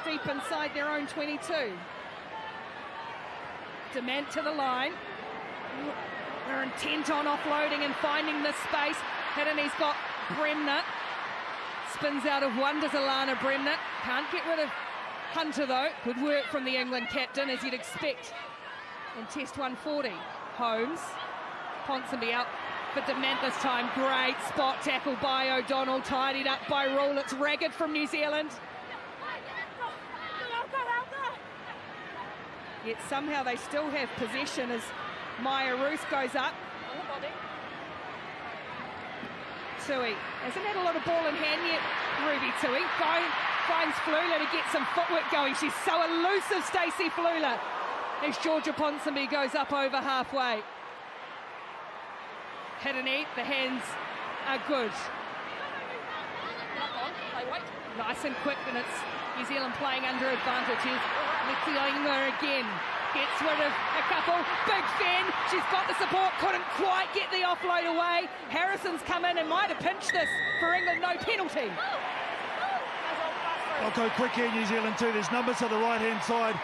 deep inside their own 22. Demand to the line. They're intent on offloading and finding this space. Hiddeney's got Bremner. Spins out of one, does Alana Bremner. Can't get rid of Hunter though. Good work from the England captain, as you'd expect in Test 140. Holmes. Ponsonby out for Dement this time. Great spot tackle by O'Donnell. Tidied up by Rule. It's ragged from New Zealand. Yet somehow they still have possession as Maya Roos goes up. Tui hasn't had a lot of ball in hand yet. Ruby Tui finds Flula to get some footwork going. She's so elusive, Stacey Flula, as Georgia Ponsonby goes up over halfway. Hiddeney, the hands are good. Nice and quick, and it's New Zealand playing under advantage. Here's Lexi Oyinga again. Gets rid of a couple. Big Fen. She's got the support. Couldn't quite get the offload away. Harrison's come in and might have pinched this for England. No penalty. They'll go quick here, New Zealand too. There's numbers to the right-hand side.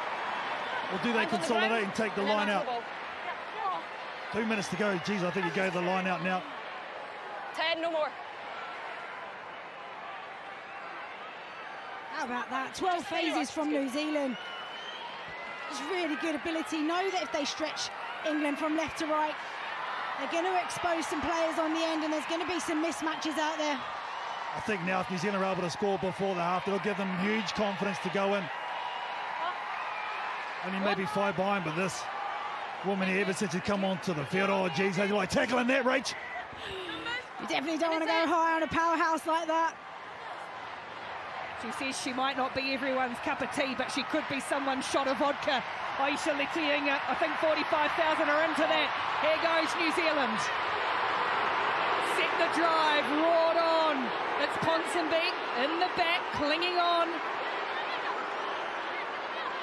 Or do they consolidate and take the line out? 2 minutes to go. Geez, I think he gave the line out now. 10, no more. How about that? 12 phases from New Zealand. It's really good ability. Know that if they stretch England from left to right, they're going to expose some players on the end, and there's going to be some mismatches out there. I think now if New Zealand are able to score before the half, it'll give them huge confidence to go in. Only maybe 5 behind, but this woman here, ever since she's come onto the field, oh geez, how do I tackle in that, Rach? You definitely don't want to go high on a powerhouse like that. She says she might not be everyone's cup of tea, but she could be someone's shot of vodka. Aisha Letienga, I think 45,000 are into that. Here goes New Zealand. Set the drive, roared on. It's Ponsonby in the back, clinging on.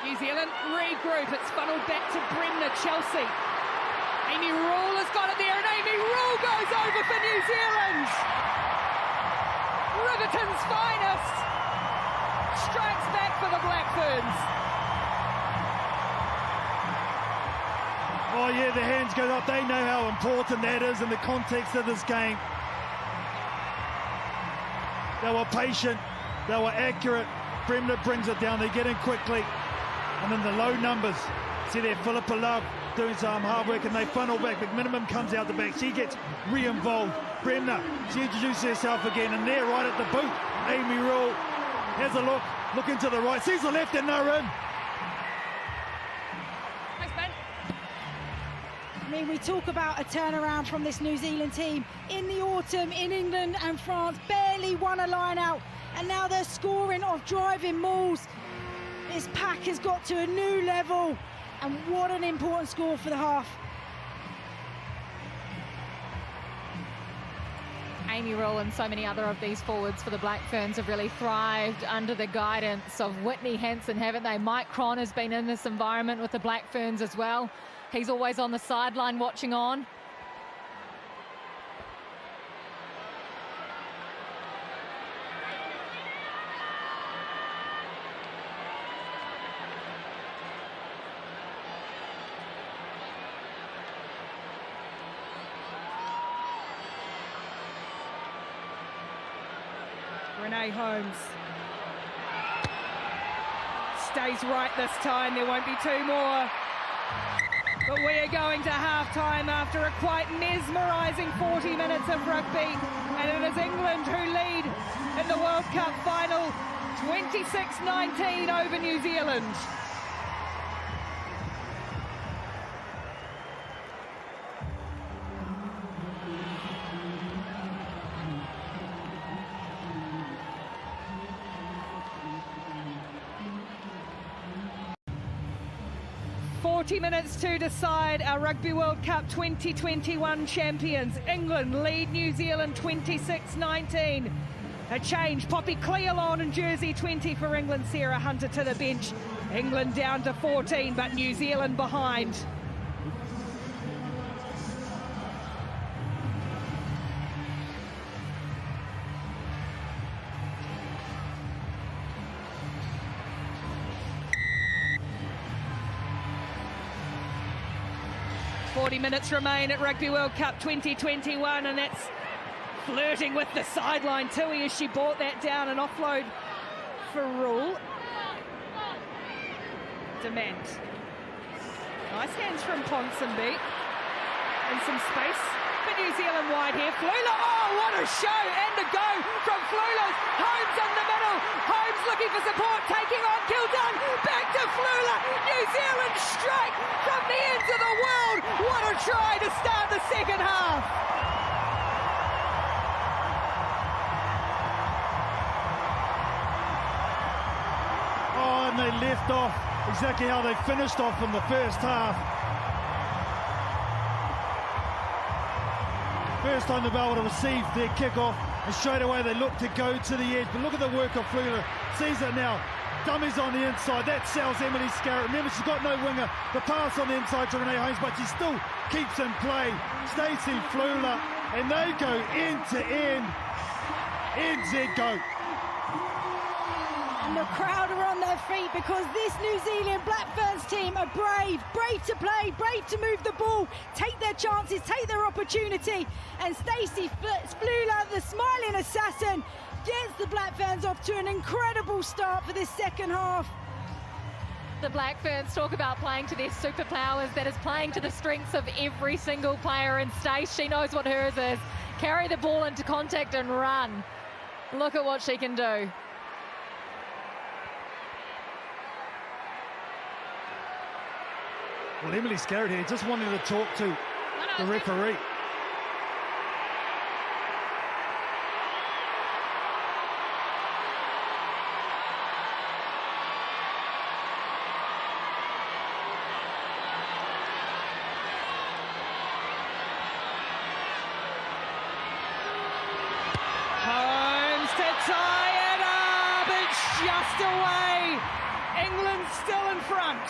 New Zealand regroup. It's funneled back to Bremner, Chelsea. Amy Rule has got it there, and Amy Rule goes over for New Zealand. Riverton's finest strikes back for the Black Ferns. Oh yeah, the hands go up. They know how important that is in the context of this game. They were patient, they were accurate. Bremner brings it down, they get in quickly. And then the low numbers. See there, Philippa Love doing some hard work, and they funnel back. McMiniman comes out the back, she gets re-involved. Bremner, she introduces herself again, and there right at the boot, Amy Rule has a look, looking to the right, sees the left, and they're in. Thanks, Ben. I mean, we talk about a turnaround from this New Zealand team. In the autumn, in England and France, barely won a line out, and now they're scoring off driving mauls. This pack has got to a new level, and what an important score for the half. Amy Rule and so many other of these forwards for the Black Ferns have really thrived under the guidance of Whitney Hansen, haven't they? Mike Cron has been in this environment with the Black Ferns as well. He's always on the sideline watching on. Renee Holmes stays right this time. There won't be 2 more. But we are going to half-time after a quite mesmerising 40 minutes of rugby. And it is England who lead in the World Cup final, 26-19 over New Zealand. Minutes to decide our Rugby World Cup 2021 champions. England lead New Zealand 26-19. A change, Poppy Cleal on in jersey 20 for England, Sarah Hunter to the bench. England down to 14, but New Zealand behind. Minutes remain at Rugby World Cup 2021, and that's flirting with the sideline. Tui as she brought that down, an offload for Rule. Demand. Nice hands from Ponsonby. And some space for New Zealand wide here. Flula, oh what a show, and a go from Flula. Holmes in the middle, Holmes looking for support, taking on Kildun, back to Flula. New Zealand strike from the ends of the world. What a try to start the second half. Oh, and they left off exactly how they finished off in the first half. First time they've been able to receive their kickoff, and straight away they look to go to the edge. But look at the work of Flula. Sees it now. Dummies on the inside. That sells Emily Scarrett. Remember, she's got no winger. The pass on the inside to Renee Holmes, but she still keeps in play. Stacey Flula, and they go end to end. NZ go. And the crowd are on their feet because this New Zealand Black Ferns team are brave to play, brave to move the ball, take their chances, take their opportunity. And Stacey Flula, the smiling assassin, gets the Black Ferns off to an incredible start for this second half. The Black Ferns talk about playing to their superpowers, that is playing to the strengths of every single player. And Stace, she knows what hers is. Carry the ball into contact and run. Look at what she can do. Well, Emily Scarrett here just wanted to talk to the referee. Holmes to tie it up. It's just away. England still in front.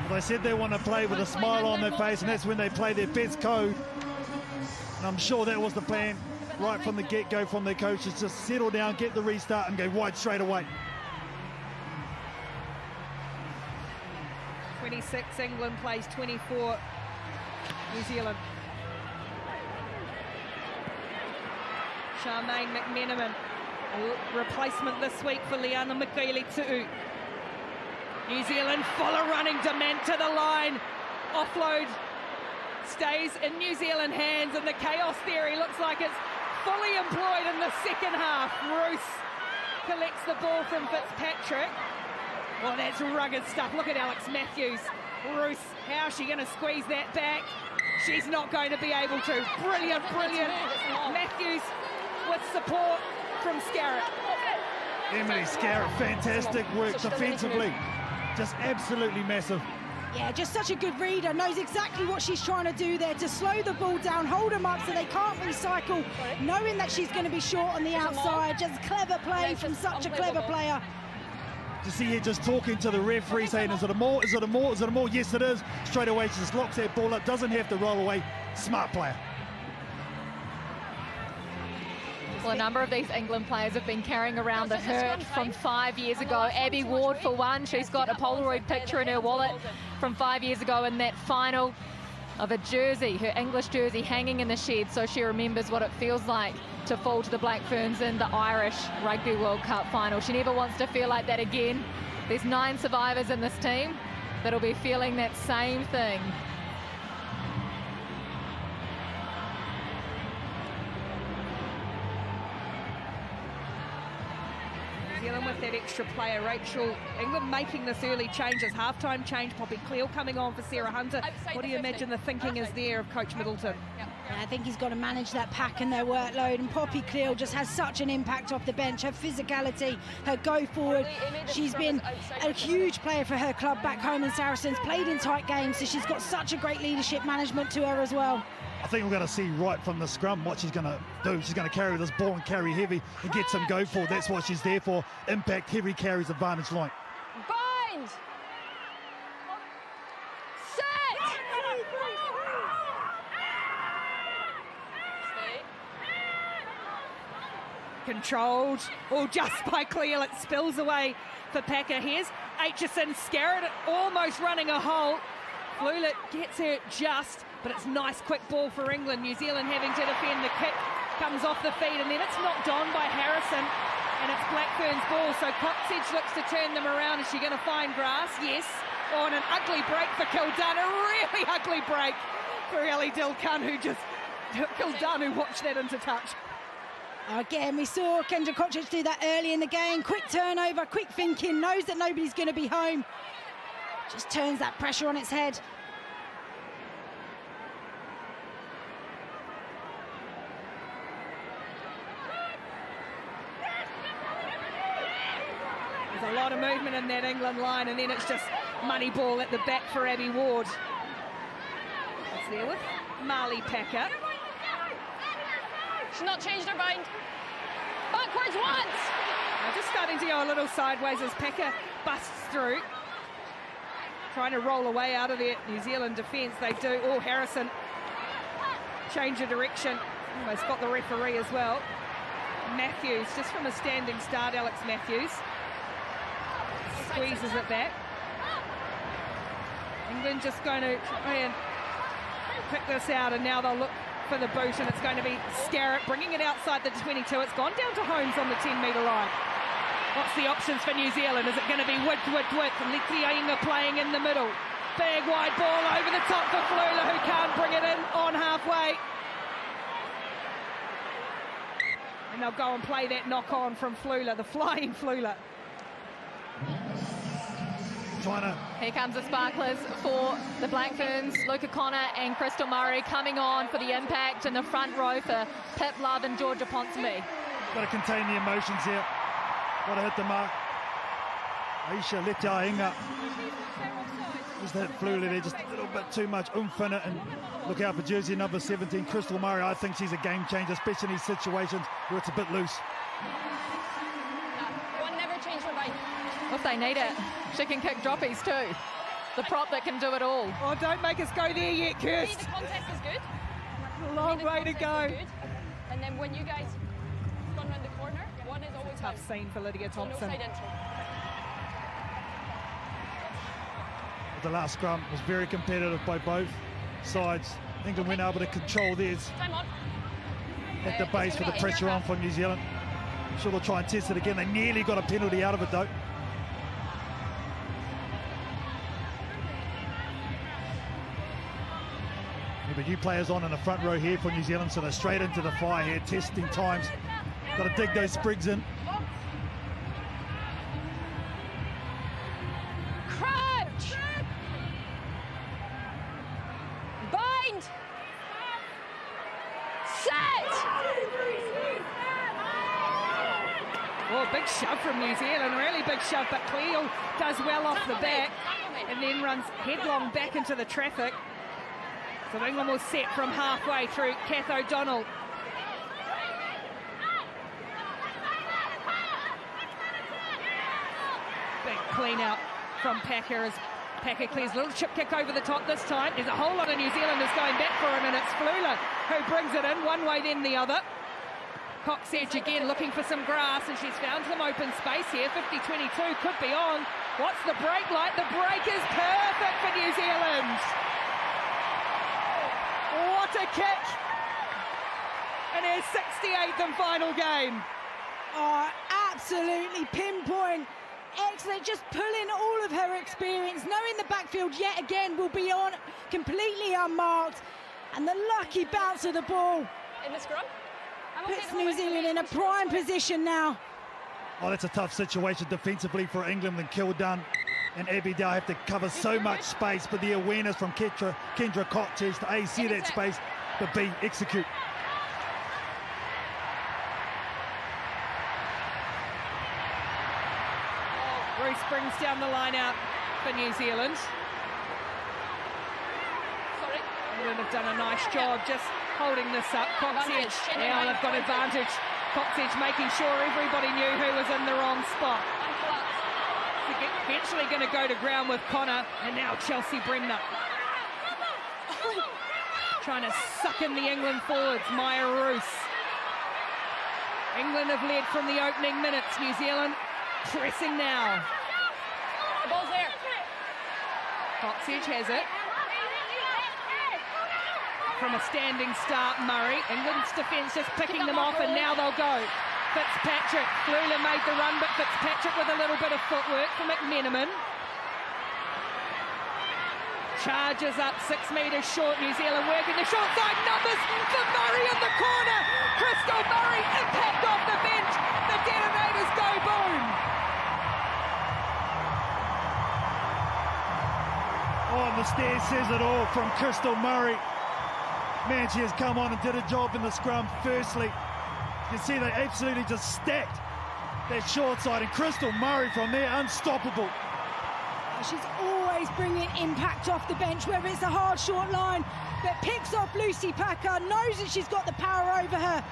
They said they want to play with a smile on their face, and that's when they play their best code. And I'm sure that was the plan right from the get-go from their coaches. Just settle down, get the restart, and go wide straight away. 26 England plays 24 New Zealand. Charmaine McMenamin, a replacement this week for Liana Mikaele-Tu'u. New Zealand full of running, Dement to the line. Offload stays in New Zealand hands, and the chaos theory looks like it's fully employed in the second half. Roos collects the ball from Fitzpatrick. Well, that's rugged stuff. Look at Alex Matthews. Roos, how is she going to squeeze that back? She's not going to be able to. Brilliant, brilliant. Matthews with support from Scarrett. Emily Scarrett, fantastic work defensively. Just absolutely massive. Yeah, just such a good reader, knows exactly what she's trying to do there, to slow the ball down, hold them up so they can't recycle, knowing that she's going to be short on the outside. Just clever play from such a clever player. You see here just talking to the referee, saying, is it a more, is it a more, is it a more? Yes, it is. Straight away, she just locks that ball up, doesn't have to roll away. Smart player. Well, a number of these England players have been carrying around the hurt from 5 years ago. Abby Ward, for one, she's got a Polaroid picture in her wallet from 5 years ago in that final of a jersey, her English jersey, hanging in the shed, so she remembers what it feels like to fall to the Black Ferns in the Irish Rugby World Cup final. She never wants to feel like that again. There's 9 survivors in this team that'll be feeling that same thing. Dealing with that extra player, Rachel. England making this early changes, half-time change, Poppy Cleal coming on for Sarah Hunter. What do you imagine the thinking is there of Coach Middleton? Yeah, I think he's got to manage that pack and their workload, and Poppy Cleal just has such an impact off the bench. Her physicality, her go forward. She's been a huge player for her club back home in Saracens, played in tight games, so she's got such a great leadership management to her as well. I think we're going to see right from the scrum what she's going to do. She's going to carry this ball and carry heavy and get some go forward. That's what she's there for. Impact, heavy carries, advantage line. Bind! Set! Controlled, just by Cleal, it spills away for Packer. Here's Aitchison, Scarrett almost running a hole. Flulit gets her just, but it's nice quick ball for England. New Zealand having to defend. The kick comes off the feet, and then it's knocked on by Harrison, and it's Black Ferns ball. So Coxedge looks to turn them around. Is she going to find grass? Yes. Oh, and an ugly break for Kildun. A really ugly break for Ellie Dilkun, who watched that into touch. Again, we saw Kendra Coxedge do that early in the game. Quick turnover, quick thinking, knows that nobody's going to be home. Just turns that pressure on its head. There's a lot of movement in that England line, and then it's just money ball at the back for Abby Ward. It's there with Marley Packer. She's not changed her mind. Backwards once. Just starting to go a little sideways as Packer busts through. Trying to roll away out of the New Zealand defence. They do. Oh, Harrison change of direction. Almost got the referee as well. Matthews, just from a standing start, Alex Matthews. Squeezes it back. England just going to try and pick this out, and now they'll look for the boot, and it's going to be Scarrett bringing it outside the 22. It's gone down to Holmes on the 10-metre line. What's the options for New Zealand? Is it going to be width? Letiainga playing in the middle. Big wide ball over the top for Flula, who can't bring it in on halfway. And they'll go and play that knock-on from Flula, the flying Flula. Here comes the sparklers for the Black Ferns. Luca Connor and Crystal Murray coming on for the impact in the front row for Pip Love and Georgia Ponsonby. Got to contain the emotions here. Got to hit the mark. Aisha Letiainga. Just hit Flula there, just a little bit too much oomph in it. And look out for jersey number 17, Crystal Murray. I think she's a game changer, especially in these situations where it's a bit loose. One never change her bike. If they need it, she can kick droppies too. The prop that can do it all. Oh, don't make us go there yet, Kirst. The contest is good. Long way to go. And then when you guys run around the corner, one is always Tough scene for Lydia Thompson. No side entry. The last scrum was very competitive by both sides. England went able to control theirs. Time on. At the base with the pressure on from New Zealand. I'm sure they'll try and test it again. They nearly got a penalty out of it though. But new players on in the front row here for New Zealand, so they're straight into the fire here, testing times. Got to dig those sprigs in. Crouch! Bind! Set! Oh, big shove from New Zealand, really big shove, but Cleo does well off the back and then runs headlong back into the traffic. So England will set from halfway through. Kath O'Donnell. Big clean out from Packer as Packer clears a little chip kick over the top this time. There's a whole lot of New Zealanders going back for him, and it's Flula who brings it in one way then the other. Cox Edge again looking for some grass, and she's found some open space here. 50-22 could be on. What's the break like? The break is perfect for New Zealand. What a kick! And his 68th and final game. Oh, absolutely pinpoint. Excellent, just pulling all of her experience, knowing the backfield yet again will be on completely unmarked. And the lucky bounce of the ball In the scrum. puts New Zealand in a prime position now. Oh, that's a tough situation defensively for England. And Kildun and Abby Dow have to cover so much space, but the awareness from Kendra Cox is to A, see that space, but B, execute. Bruce brings down the line out for New Zealand. Sorry. England have done a nice job just holding this up. Cox Edge, now they've got advantage. Cox Edge making sure everybody knew who was in the wrong spot. Eventually going to go to ground with Connor, and now Chelsea Bremner. Trying to suck in the England forwards, Maya Roos. England have led from the opening minutes. New Zealand pressing now. The ball's there. Cox Edge has it. From a standing start, Murray. England's defence just picking them off, and now they'll go. Fitzpatrick, Flula made the run, but Fitzpatrick with a little bit of footwork for McMenamin. Charges up 6 metres short, New Zealand working the short side numbers for Murray in the corner. Crystal Murray, impact off the bench. The detonators go boom. Oh, and the stare says it all from Crystal Murray. Man, she has come on and did a job in the scrum. Firstly, you see they absolutely just stacked that short side, and Crystal Murray from there, unstoppable. She's always bringing impact off the bench, whether it's a hard short line that picks off Lucy Packer, knows that she's got the power over her.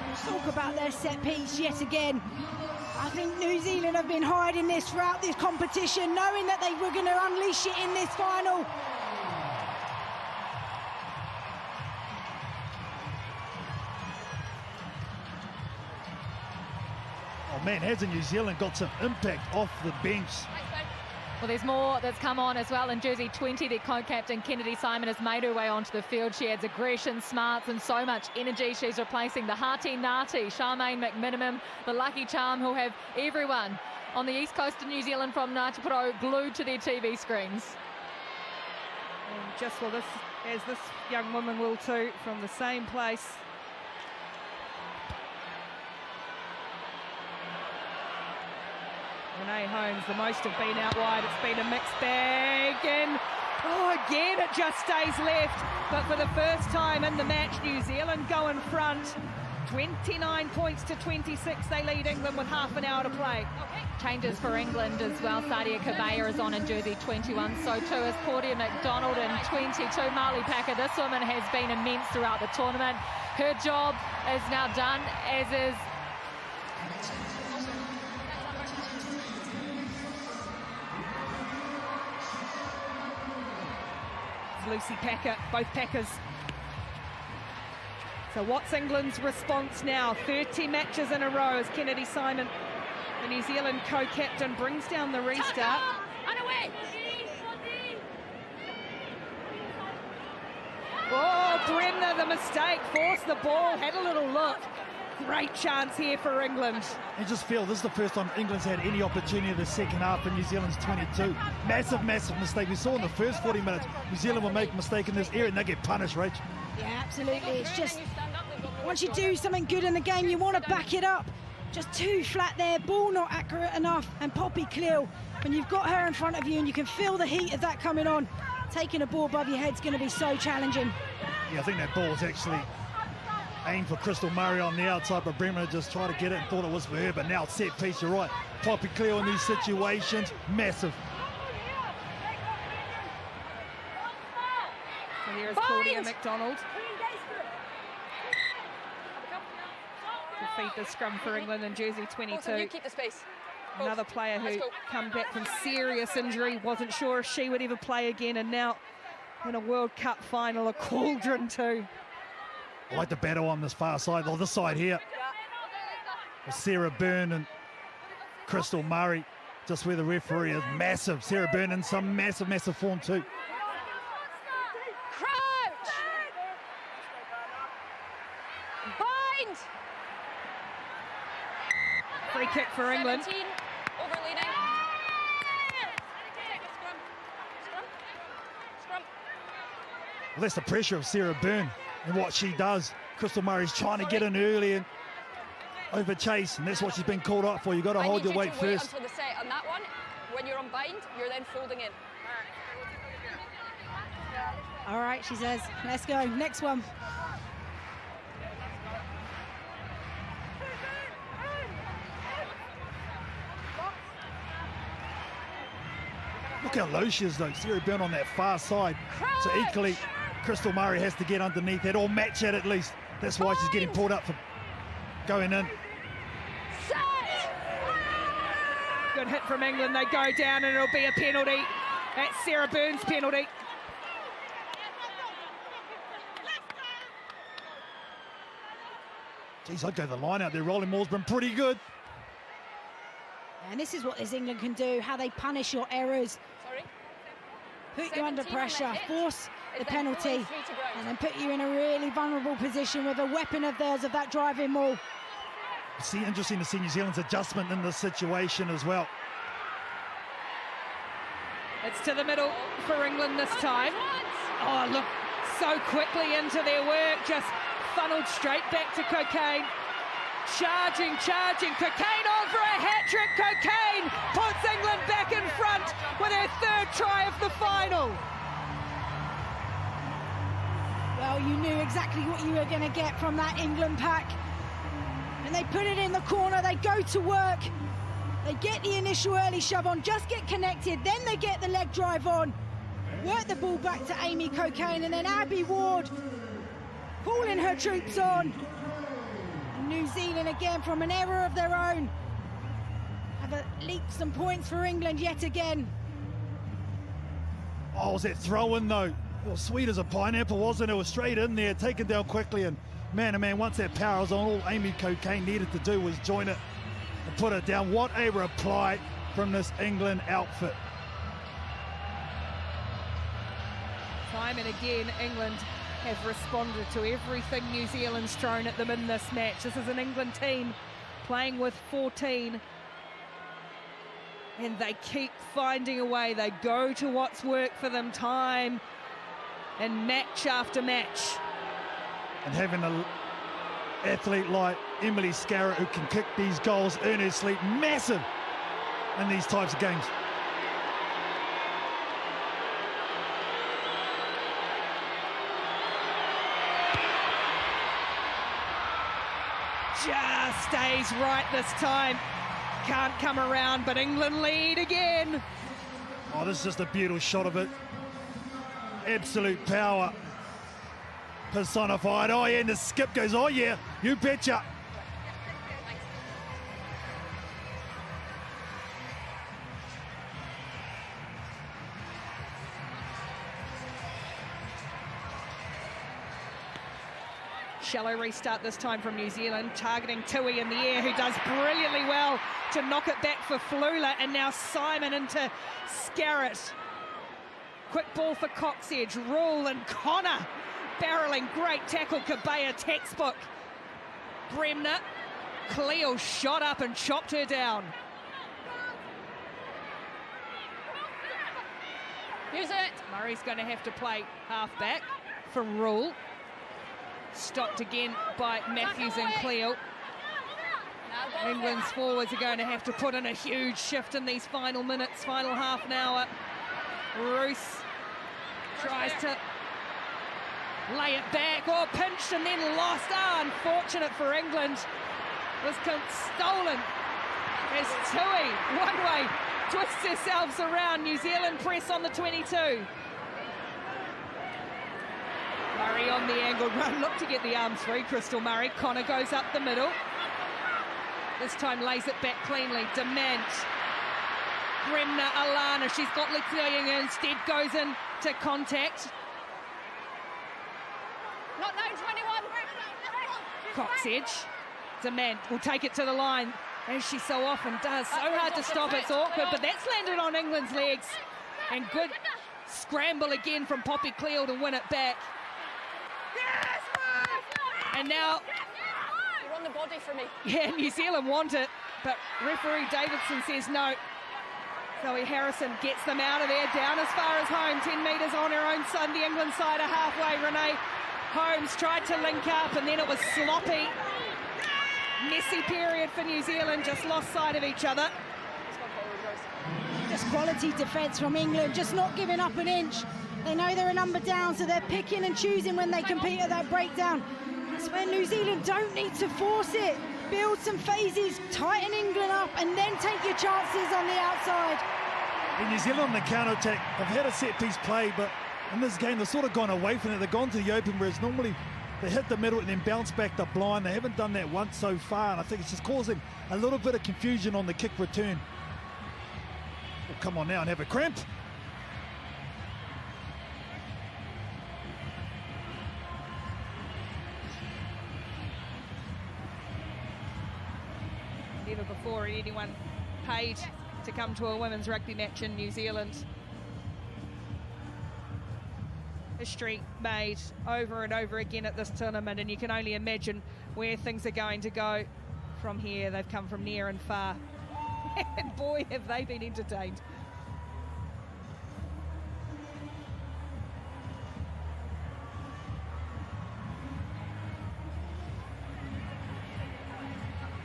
Let's talk about their set piece yet again. I think New Zealand have been hiding this throughout this competition, knowing that they were going to unleash it in this final. Oh man, hasn't New Zealand got some impact off the bench? Well, there's more that's come on as well. In jersey 20, their co-captain Kennedy Simon has made her way onto the field. She adds aggression, smarts and so much energy. She's replacing the Hearty Nati, Charmaine McMiniman, the Lucky Charm, who have everyone on the east coast of New Zealand from Ngāti glued to their TV screens. And just well, as this young woman will too, from the same place. Renee Holmes, the most have been out wide. It's been a mixed bag, and again it just stays left. But for the first time in the match, New Zealand go in front. 29 points to 26. They lead England with half an hour to play. Changes for England as well. Sadia Kabaya is on in jersey 21. So too is Claudia McDonald in 22. Marley Packer, this woman has been immense throughout the tournament. Her job is now done, as is Lucy Packer, both Packers. So what's England's response now? 30 matches in a row as Kennedy Simon, the New Zealand co-captain, brings down the restart. Oh, Bremner, the mistake, forced the ball, had a little look. Great chance here for England. I just feel this is the first time England's had any opportunity in the second half in New Zealand's 22. Massive, massive mistake. We saw in the first 40 minutes, New Zealand will make a mistake in this area and they get punished, Rach. Yeah, absolutely. It's just, once you do something good in the game, you want to back it up. Just too flat there, ball not accurate enough, and Poppy Cleal, when you've got her in front of you and you can feel the heat of that coming on, taking a ball above your head's going to be so challenging. Yeah, I think that ball was actually aimed for Crystal Murray on the outside, but Bremner just tried to get it and thought it was for her, but now it's set piece, you're right. Poppy Cleal in these situations, massive. So here is Claudia McDonald. Defeat the scrum for England in jersey 22. You keep the space. Another player who come back from serious injury, wasn't sure if she would ever play again, and now in a World Cup final, a cauldron too. I like the battle on this far side, or this side here. Sarah Byrne and Crystal Murray, just where the referee is. Massive. Sarah Byrne in some massive, massive form too. Crouch! Bind! Free kick for England. 17, overleaning. Scrum. Well, that's the pressure of Sarah Byrne and what she does. Crystal Murray's trying to get in early and over chase, and that's what she's been called up for. You've got to hold your weight first. Until the set on that one. When you're on bind, you're then folding in. All right, she says, let's go. Next one. Look how low she is though. Sarah Byrne on that far side. So equally, Crystal Murray has to get underneath that, or match that at least. That's why she's getting pulled up for going in. Good hit from England. They go down and it'll be a penalty. That's Sarah Byrne's penalty. Geez, I'd go the line out there. Rolling Moore's been pretty good. And this is what this England can do, how they punish your errors. Sorry. Put you under pressure, force the penalty, and then put you in a really vulnerable position with a weapon of theirs of that driving maul. It's interesting to see New Zealand's adjustment in this situation as well. It's to the middle for England this time. Oh, look, so quickly into their work, just funneled straight back to Cocaine. Charging. Cocaine on for a hat-trick. Cocaine puts England back in front with her third try of the final. Well, you knew exactly what you were going to get from that England pack. And they put it in the corner, they go to work. They get the initial early shove on, just get connected, then they get the leg drive on. Work the ball back to Amy Cocaine, and then Abby Ward pulling her troops on. And New Zealand again, from an error of their own, have leaped some points for England yet again. Oh, was that throw-in though? It was sweet as a pineapple, wasn't it? It was straight in there, taken down quickly, and man, oh man, once that power was on, all Amy Cocaine needed to do was join it. and put it down. What a reply from this England outfit. Time and again, England have responded to everything New Zealand's thrown at them in this match. This is an England team playing with 14. And they keep finding a way. They go to what's worked for them time and match after match. And having an athlete like Emily Scarrett who can kick these goals earnestly, massive in these types of games. Just stays right this time. Can't come around, but England lead again. Oh, this is just a beautiful shot of it. Absolute power personified. Oh, yeah, and the skip goes, oh, yeah, you betcha. Shallow restart this time from New Zealand, targeting Tui in the air, who does brilliantly well to knock it back for Flula, and now Simon into Scarrett. Quick ball for Coxedge, Rule and Connor barreling, great tackle, Kabea textbook. Bremner, Cleo shot up and chopped her down. Use it. Murray's going to have to play half-back for Rule. Stopped again by Matthews and Cleo. England's forwards are going to have to put in a huge shift in these final minutes, final half an hour. Roos tries to lay it back, or pinched and then lost. Unfortunate for England. Was stolen as Tui, one way, twists herself around. New Zealand press on the 22. Murray on the angled run, look to get the arms free, Crystal Murray. Connor goes up the middle. This time lays it back cleanly. Dement. Bremner, Alana, she's got Lexioing instead, goes in to contact. Not 921. Coxedge. Dement will take it to the line, as she so often does. So hard to stop, it's awkward, but that's landed on England's legs. And good scramble again from Poppy Cleo to win it back. And now, You're on the body for me. yeah, New Zealand want it, but referee Davidson says no. Zoe Harrison gets them out of there, down as far as home, 10 metres on her own side, the England side are halfway. Renee Holmes tried to link up, and then it was sloppy. Messy period for New Zealand, just lost sight of each other. Just quality defence from England, just not giving up an inch. They know they're a number down, so they're picking and choosing when they compete at that breakdown. That's where New Zealand don't need to force it. Build some phases, tighten England up, and then take your chances on the outside. In New Zealand on the counter-attack, they've had a set-piece play, but in this game, they've sort of gone away from it. They've gone to the open, whereas normally they hit the middle and then bounce back the blind. They haven't done that once so far, and I think it's just causing a little bit of confusion on the kick return. Oh, come on now and have a cramp. Never before had anyone paid to come to a women's rugby match in New Zealand. History made over and over again at this tournament, and you can only imagine where things are going to go from here. They've come from near and far, and boy, have they been entertained.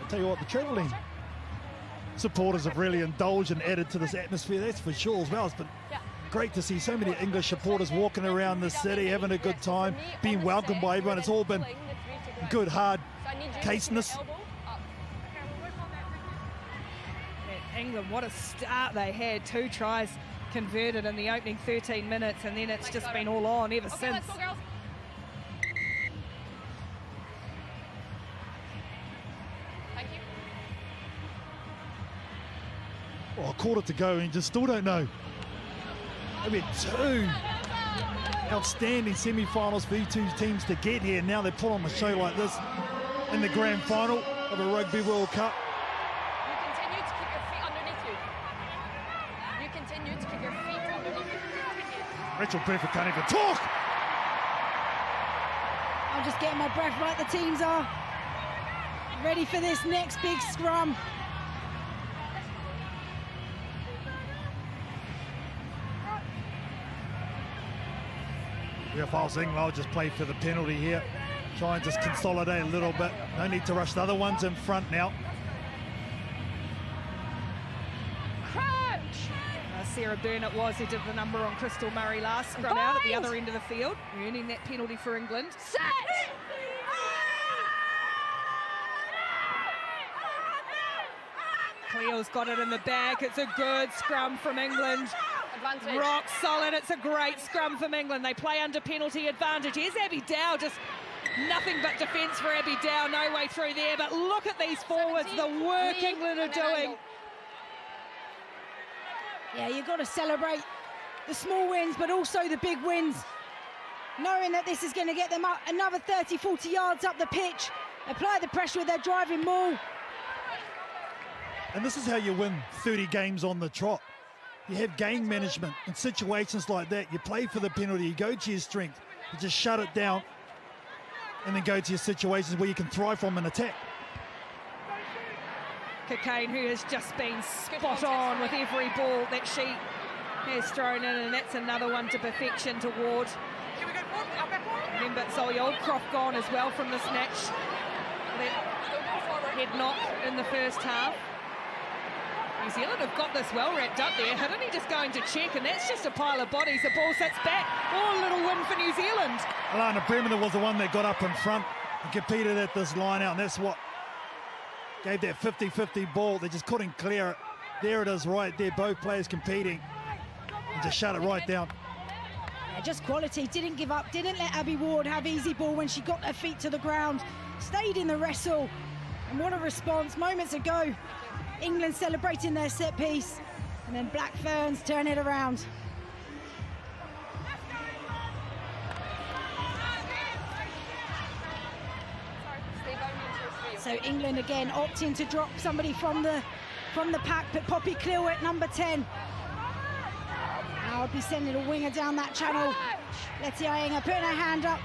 I'll tell you what, the travelling supporters have really indulged and added to this atmosphere, that's for sure as well. It's been great to see so many English supporters walking around the city, having a good time, being welcomed by everyone. It's all been good, hard caseness. England, what a start they had. 2 tries converted in the opening 13 minutes, and then it's just been all on ever since. Let's go, girls. Thank you. Oh, a quarter to go and you just still don't know. They've had 2 outstanding semi-finals for these 2 teams to get here. Now they put on a show like this in the grand final of the Rugby World Cup. continue to keep your feet underneath you. Rachel Burford can't even talk. I'm just getting my breath like the teams are ready for this next big scrum. Yeah, if I was England, I would just play for the penalty here. Try and just consolidate a little bit. No need to rush the other ones in front now. Sarah Burnett was who did the number on Crystal Murray last scrum out at the other end of the field, earning that penalty for England. Set! Cleo's got it in the bag. It's a good scrum from England. Advantage. Rock solid. It's a great scrum from England. They play under penalty advantage. Here's Abby Dow, just nothing but defence for Abby Dow. No way through there. But look at these forwards, the work England are doing. Yeah, you've got to celebrate the small wins, but also the big wins. Knowing that this is going to get them up another 30, 40 yards up the pitch. Apply the pressure with their driving maul. And this is how you win 30 games on the trot. You have game management in situations like that. You play for the penalty, you go to your strength, you just shut it down, and then go to your situations where you can thrive from an attack. Cockayne, who has just been spot on with every ball that she has thrown in, and that's another one to perfection toward. Remember, Zoe Oldcroft gone as well from this match. That head knock in the first half. New Zealand have got this well wrapped up there. Hidani just going to check, and that's just a pile of bodies. The ball sits back. Oh, a little win for New Zealand. Alana Bremen was the one that got up in front and competed at this line out, and that's what gave that 50-50 ball. They just couldn't clear it. There it is right there, both players competing, and just shut it right down. Yeah, just quality, didn't give up, didn't let Abby Ward have easy ball when she got her feet to the ground, stayed in the wrestle, and what a response. Moments ago, England celebrating their set piece, and then Black Ferns turn it around. So England again opting to drop somebody from the pack, but Poppy Clew at number 10. Now I'll be sending a winger down that channel. Letty Ienga putting her hand up,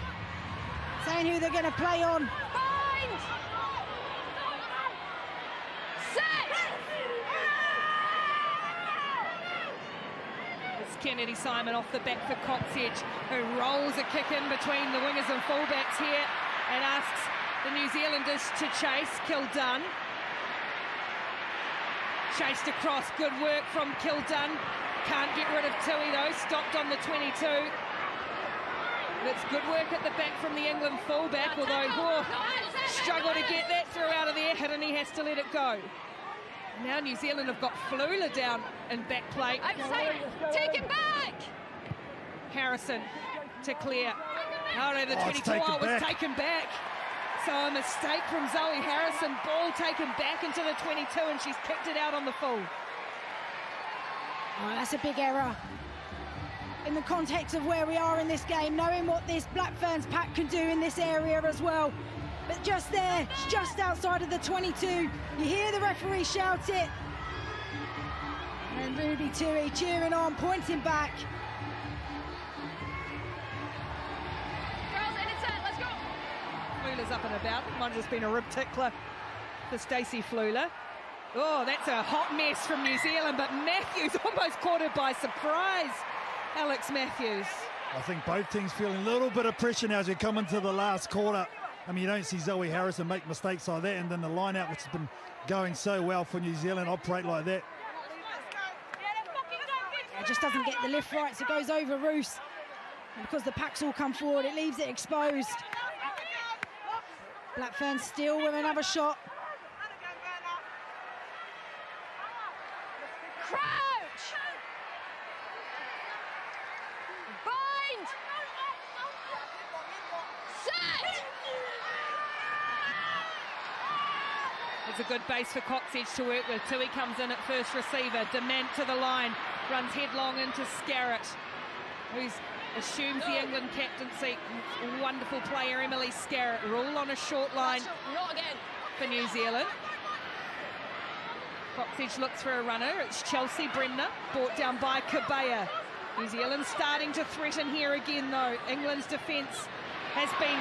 saying who they're going to play on. It's Kennedy Simon off the back for Coxedge, who rolls a kick in between the wingers and fullbacks here and asks the New Zealanders to chase. Kildunn chased across, good work from Kildunn. Can't get rid of Tui though, stopped on the 22. It's good work at the back from the England fullback, although struggle to get that through out of there. Hidani has to let it go. Now New Zealand have got Flula down in back plate. Take him back! Harrison to clear. Oh no, the 22 was taken back. So a mistake from Zoe Harrison, ball taken back into the 22, and she's kicked it out on the full. Oh, that's a big error in the context of where we are in this game, knowing what this Black Ferns pack can do in this area as well. But just there, just outside of the 22, you hear the referee shout it. And Ruby Tui cheering on, pointing back. Flula's up and about. It might have just been a rib tickler for Stacey Flula. Oh, that's a hot mess from New Zealand, but Matthews almost caught her by surprise. Alex Matthews. I think both teams feeling a little bit of pressure now as we come into the last quarter. I mean, you don't see Zoe Harrison make mistakes like that, and then the line out, which has been going so well for New Zealand, operate like that. It just doesn't get the lift right, so it goes over Roos. And because the packs all come forward, it leaves it exposed. Black Ferns still with another shot. Crouch! Bind! Set! It's a good base for Coxedge to work with. Tui comes in at first receiver. Dement to the line, runs headlong into Scarrett, who's assumes the England captaincy. Wonderful player, Emily Scarrett. Rule on a short line Not again. for New Zealand. Coxedge looks for a runner. It's Chelsea Bremner, brought down by Kabaya. New Zealand starting to threaten here again, though. England's defence has been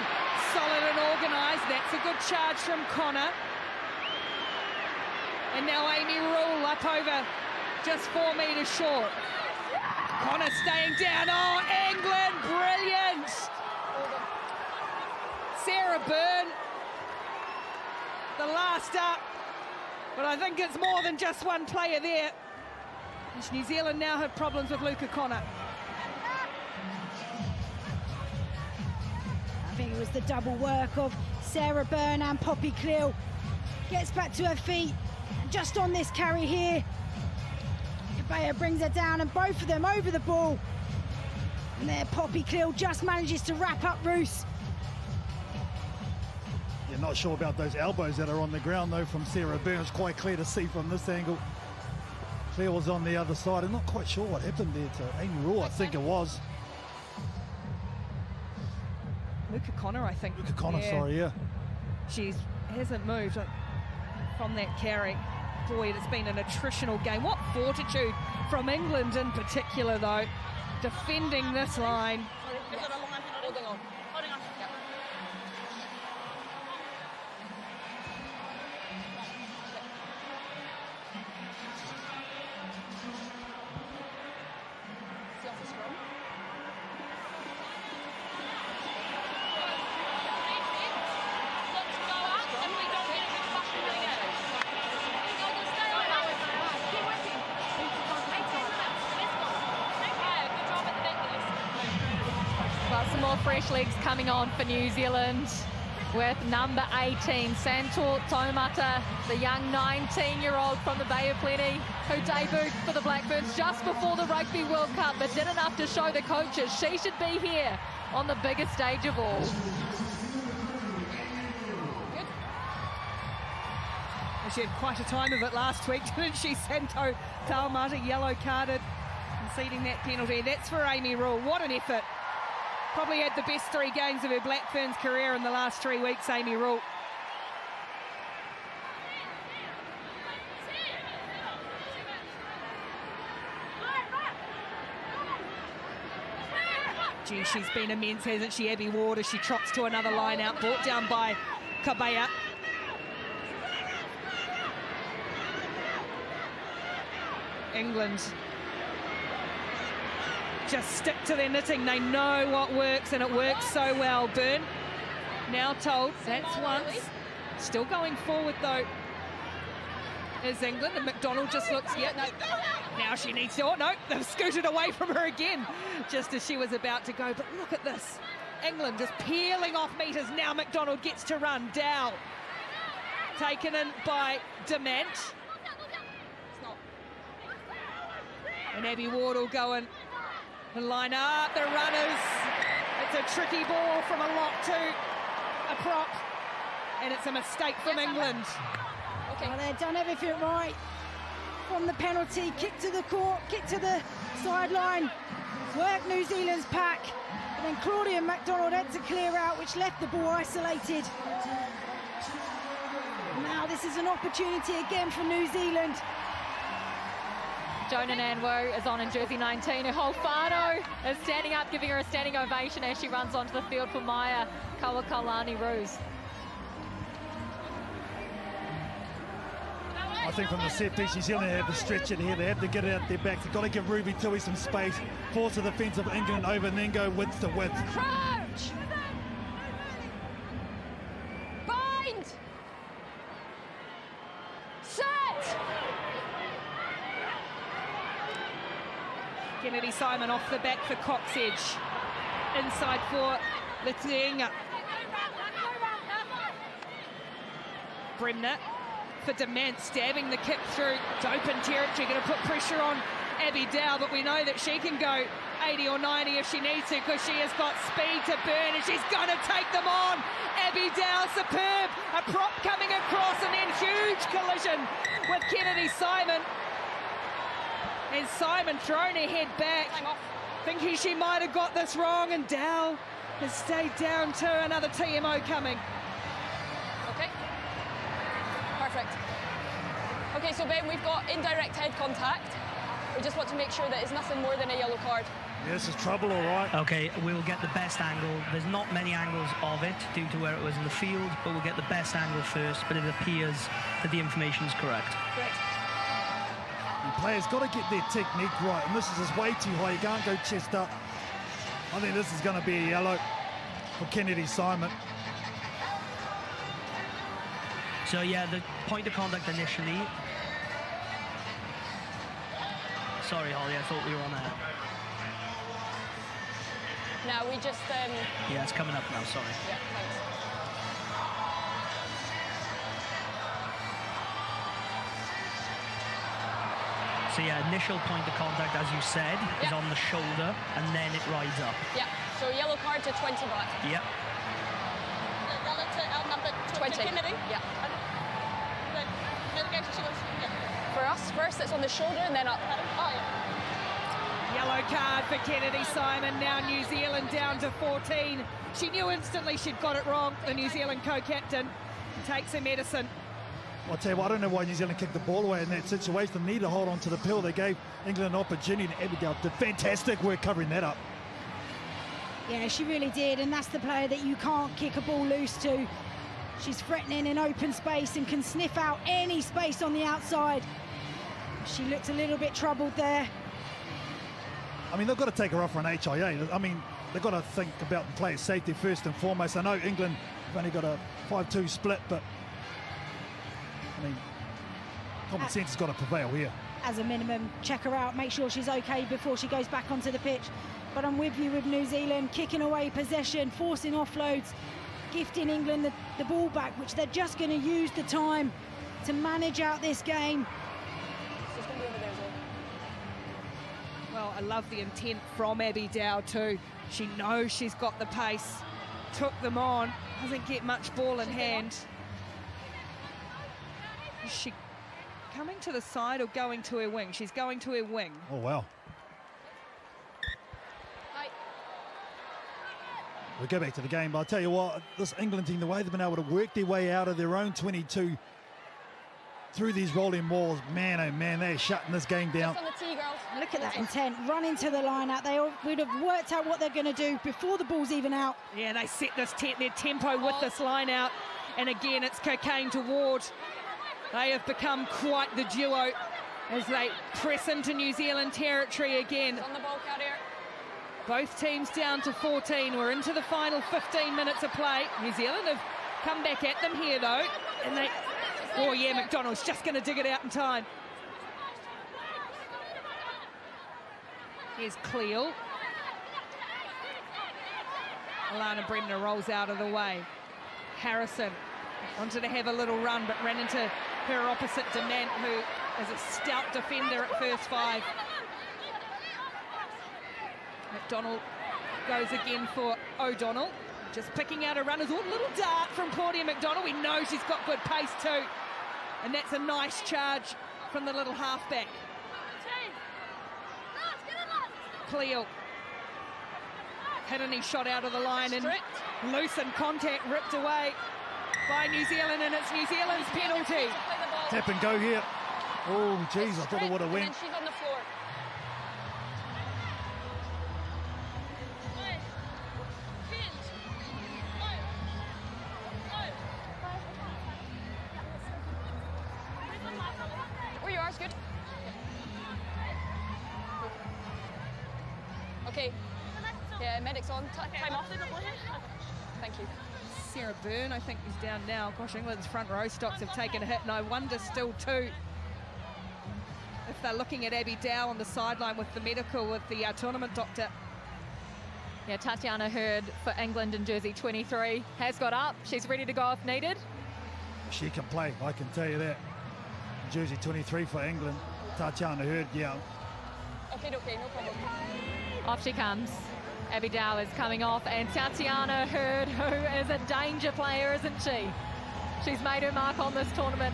solid and organised. That's a good charge from Connor. And now Amy Rule up over just 4 metres short. Connor staying down. Oh, England, brilliant! Sarah Byrne, the last up. But I think it's more than just one player there. New Zealand now have problems with Luca Connor. I think it was the double work of Sarah Byrne and Poppy Cleal. Gets back to her feet, just on this carry here. Kabaya brings her down and both of them over the ball. And there Poppy Cleal just manages to wrap up Roos. You're not sure about those elbows that are on the ground, though, from Sarah Byrne. It's quite clear to see from this angle. Claire was on the other side. I'm not quite sure what happened there to Amy Rule, I think it was. Luca Connor, I think. Luca Connor, sorry, yeah. She hasn't moved from that carry. Boy, it's been an attritional game. What fortitude from England in particular, though, defending this line. Holding on. Holding on. Yep. See off the scrum. Let's go out. If we don't hit it, we flash it again. Stay on that. Keep working. 18 minutes. This one. Good job at the net, guys. Well, some more fresh legs coming on for New Zealand with number 18, Santor Taumata, the young 19-year-old from the Bay of Plenty, who debuted for the Blackburns just before the Rugby World Cup, but did enough to show the coaches she should be here on the biggest stage of all. She had quite a time of it last week, didn't she? Santo Taumata, yellow carded, conceding that penalty. That's for Amy Rule. What an effort. Probably had the best 3 games of her Black Ferns career in the last 3 weeks, Amy Rule. Gee, she's been immense, hasn't she, Abby Ward, as she trots to another line out, brought down by Kabaya. England just stick to their knitting. They know what works, and it works so well. Byrne now told that's once. Still going forward, though, is England. And McDonald just looks, yeah, no. Now she needs to, oh, no, they've scooted away from her again, just as she was about to go. But look at this. England just peeling off meters. Now McDonald gets to run. Dow taken in by Dement. And Abby Ward will go and line up the runners. It's a tricky ball from a lock to a prop, and it's a mistake from England. Well, they've done everything right from the penalty, kick to the court, kick to the sideline, work New Zealand's pack, and then Claudia McDonald had to clear out, which left the ball isolated. Now this is an opportunity again for New Zealand. Jonah Nanwo is on in jersey 19. Holfano is standing up, giving her a standing ovation as she runs onto the field for Maya Kawakalani-Roos. I think from the set piece, New Zealand have to stretch it here. They have to get it out their back. They've got to give Ruby Tui some space. Force the defence of England over and then go width to width. Crouch! Bind! Set! Kennedy Simon off the back for Coxedge. Inside for Letienga. Bremner for Dement, stabbing the kick through. It's open territory, going to put pressure on Abby Dow, but we know that she can go 80 or 90 if she needs to, because she has got speed to burn, and she's going to take them on. Abby Dow, superb. A prop coming across, and then huge collision with Kennedy Simon. And Simon thrown her head back, thinking she might have got this wrong, and Dow has stayed down to another TMO coming. Okay. Perfect. Okay, Okay, so Ben, we've got indirect head contact. We just want to make sure that it's nothing more than a yellow card. Yeah, this is trouble, all right. Okay, we'll get the best angle. There's not many angles of it due to where it was in the field, but we'll get the best angle first, but it appears that the information is correct. Correct. The players got to get their technique right, and this is just way too high. You can't go chest up. I think this is going to be a yellow for Kennedy Simon. So yeah, the point of contact initially. Sorry, Holly, I thought we were on there. Now we just... Yeah, it's coming up now, sorry. Yeah, thanks. So yeah, initial point of contact, as you said, is on the shoulder, and then it rides up. Yeah, so yellow card to 20 baht. Yep. Yellow to our number 20. Kennedy. Yeah. The mitigation, she goes, yeah. For us, first it's on the shoulder and then up. Oh, yeah. Yellow card for Kennedy Simon. Now New Zealand down to 14. She knew instantly she'd got it wrong. The New Zealand co-captain takes her medicine. I'll tell you what, I don't know why New Zealand kicked the ball away in that situation. They needed to hold on to the pill. They gave England an opportunity, and Abigail did fantastic work covering that up. Yeah, she really did, and that's the player that you can't kick a ball loose to. She's threatening in open space and can sniff out any space on the outside. She looked a little bit troubled there. I mean, they've got to take her off for an HIA. I mean, they've got to think about the player safety first and foremost. I know England have only got a 5-2 split, but I mean, common sense has got to prevail here. As a minimum, check her out, make sure she's okay before she goes back onto the pitch. But I'm with you with New Zealand, kicking away possession, forcing offloads, gifting England the ball back, which they're just going to use the time to manage out this game. She's going to be over there, Zoe. Well, I love the intent from Abby Dow too. She knows she's got the pace, took them on, doesn't get much ball in hand. Is she coming to the side or going to her wing? She's going to her wing. Oh, wow. We'll go back to the game, but I'll tell you what, this England team, the way they've been able to work their way out of their own 22 through these rolling walls, man, oh man, they're shutting this game down. Just on the tee, girls. Look at that intent, run into the line out. They would have worked out what they're going to do before the ball's even out. Yeah, they set this their tempo with this line out. And again, it's Cocaine to Ward. They have become quite the duo as they press into New Zealand territory again. On the ball, Carrier. Both teams down to 14. We're into the final 15 minutes of play. New Zealand have come back at them here, though. And they... Oh, yeah, McDonald's just going to dig it out in time. Here's Cleo. Alana Bremner rolls out of the way. Harrison wanted to have a little run, but ran into her opposite, Dement, who is a stout defender at first five. McDonald goes again for O'Donnell. Just picking out her runners. Oh, little dart from Claudia McDonald. We know she's got good pace too. And that's a nice charge from the little halfback. Cleo. Hidden, he shot out of the line and loosened contact, ripped away by New Zealand, and it's New Zealand's penalty. Tap and go here. Oh, geez, I thought it would have went. And she's on the floor. Where you are, it's good. Okay. Yeah, medic's on. Time off. Thank you. Sarah Byrne, I think, is down now. Gosh, England's front row stocks have taken a hit, and I wonder still too if they're looking at Abby Dow on the sideline with the medical, with the tournament doctor. Yeah, Tatiana Hurd for England in jersey 23 has got up. She's ready to go if needed. She can play, I can tell you that. Jersey 23 for England. Tatiana Hurd, yeah. Okay, no problem. Off she comes. Abby Dow is coming off, and Tatiana Hurd, who is a danger player, isn't she? She's made her mark on this tournament.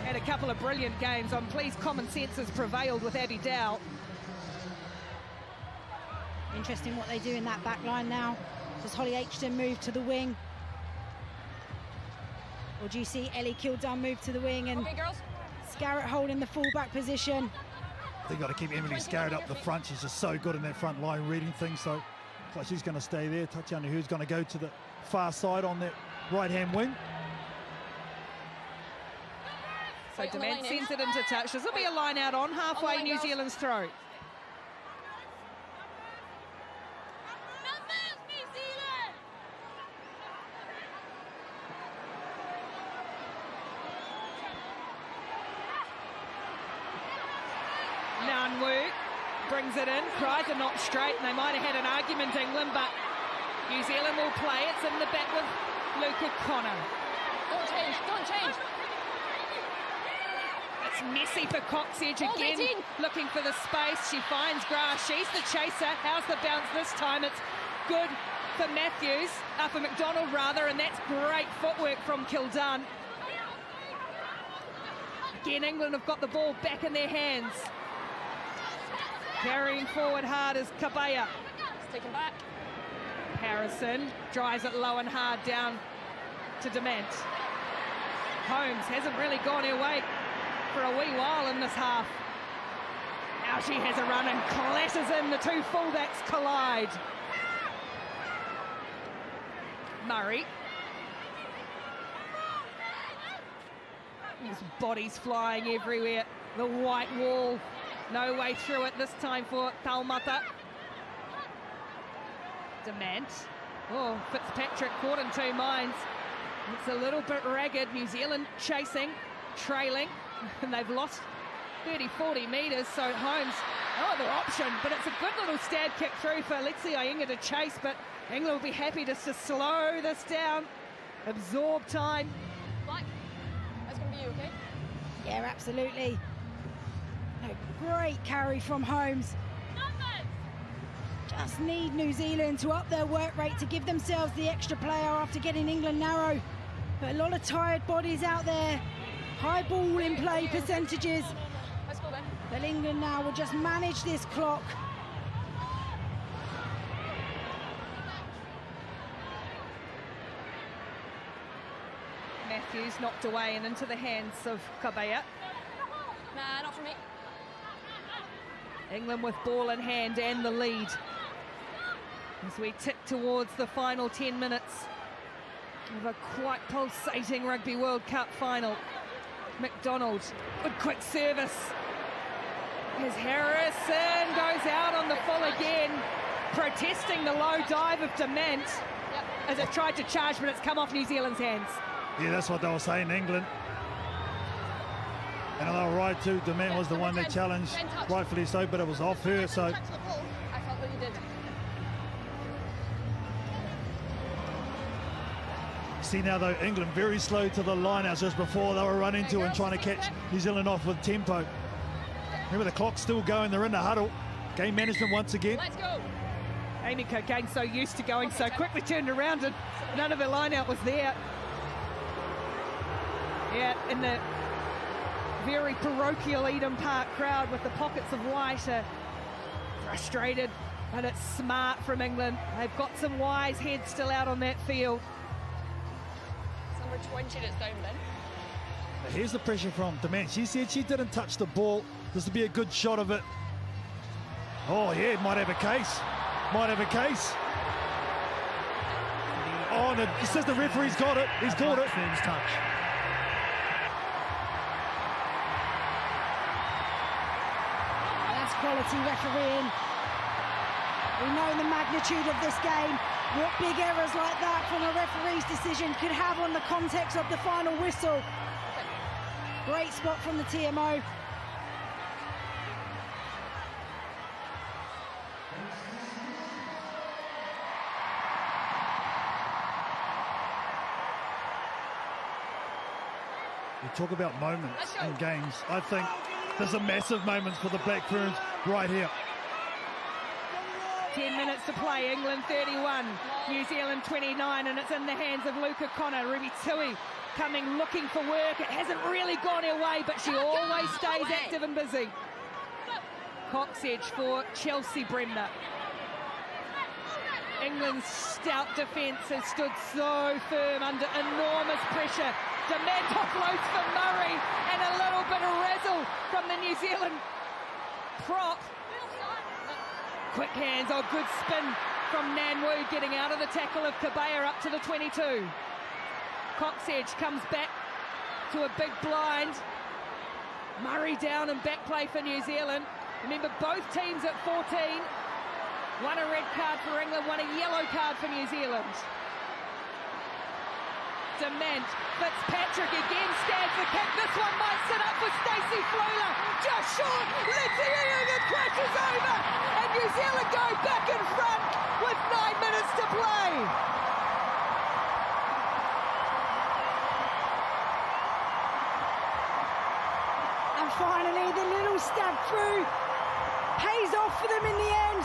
Had a couple of brilliant games. I'm pleased common sense has prevailed with Abby Dow. Interesting what they do in that back line now. Does Holly Aitchison move to the wing? Or do you see Ellie Kildare move to the wing and Okay, girls. Scarrett holding the fullback position. They've got to keep Emily Scarrett up the front. She's just so good in that front line reading things. So looks like she's going to stay there. Tatiana who's going to go to the far side on that right-hand wing. So Dement sends it into touch. This will be a line out on halfway New Zealand's throat. Nanwu brings it in, cries are not straight, and they might have had an argument, England, but New Zealand will play. It's in the back with Luca Connor. Don't change, don't change. It's messy for Coxedge again, looking for the space. She finds grass, she's the chaser. How's the bounce this time? It's good for Matthews, for McDonald rather, and that's great footwork from Kildare. Again, England have got the ball back in their hands. Carrying forward hard is Kabaya. It's taken back. Harrison drives it low and hard down to Dement. Holmes hasn't really gone her way for a wee while in this half. Now she has a run and clashes in. The two fullbacks collide. Murray. His body's flying everywhere. The white wall. No way through it this time for Taumata. Dement. Oh, Fitzpatrick caught in two minds. It's a little bit ragged. New Zealand chasing, trailing, and they've lost 30-40 metres, so Holmes, no other option, but it's a good little stab kick through for Alexi Ainga to chase, but England will be happy just to slow this down, absorb time. Black, that's going to be you, okay? Yeah, absolutely. A great carry from Holmes. Just need New Zealand to up their work rate to give themselves the extra player after getting England narrow. But a lot of tired bodies out there. High ball in play percentages. Let's go then. But England now will just manage this clock. Matthews knocked away and into the hands of Kabaya. Nah, not for me. England with ball in hand and the lead. As we tick towards the final 10 minutes of a quite pulsating Rugby World Cup final. McDonald, good quick service. As Harrison goes out on the full again, protesting the low dive of Dement as it tried to charge, but it's come off New Zealand's hands. Yeah, that's what they were saying, England. And they were right too. Dement was the one that challenged, rightfully so, but it was off her, so... I felt that you did. See now though, England very slow to the lineouts just before they were running into and trying to catch New Zealand off with tempo. Remember the clock's still going, they're in the huddle. Game management once again. Let's go. Amy Cocaine so used to going so quickly turned around and none of her lineout was there. Yeah, in the very parochial Eden Park crowd with the pockets of white are frustrated, but it's smart from England. They've got some wise heads still out on that field. It's number 20 that's down then. Here's the pressure from Dement. She said she didn't touch the ball. This would be a good shot of it. Oh yeah, might have a case. Might have a case. Oh, and it says the referee's got it. He's caught it. Ferns touch. That's quality refereeing. We know the magnitude of this game. What big errors like that from a referee's decision could have on the context of the final whistle. Great spot from the TMO. We talk about moments in games. I think there's a massive moment for the Black Ferns right here. 10 minutes to play, England 31, New Zealand 29, and it's in the hands of Luca Connor. Ruby Tui coming looking for work. It hasn't really gone her way, but she always stays active and busy. Coxedge for Chelsea Bremner. England's stout defence has stood so firm under enormous pressure. Dement offloads for Murray, and a little bit of Zealand prop. Quick hands, oh, good spin from Nanwu, getting out of the tackle of Kabaya up to the 22. Coxedge comes back to a big blind. Murray down and back play for New Zealand. Remember, both teams at 14. One a red card for England, one a yellow card for New Zealand. Dement, Fitzpatrick again stands the kick. This one might sit up for Stacey Fleuler. Just short, Letiianga crashes over. And New Zealand go back in front with 9 minutes to play. And finally, the little stab through pays off for them in the end.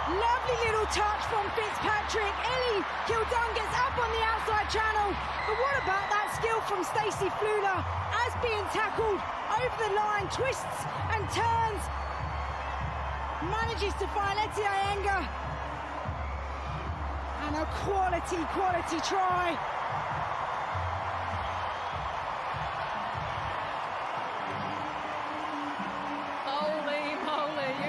Lovely little touch from Fitzpatrick. Ellie Kildung gets up on the outside channel. But what about that skill from Stacey Fleuler as being tackled over the line, twists and turns. Manages to find Letiianga. And a quality try.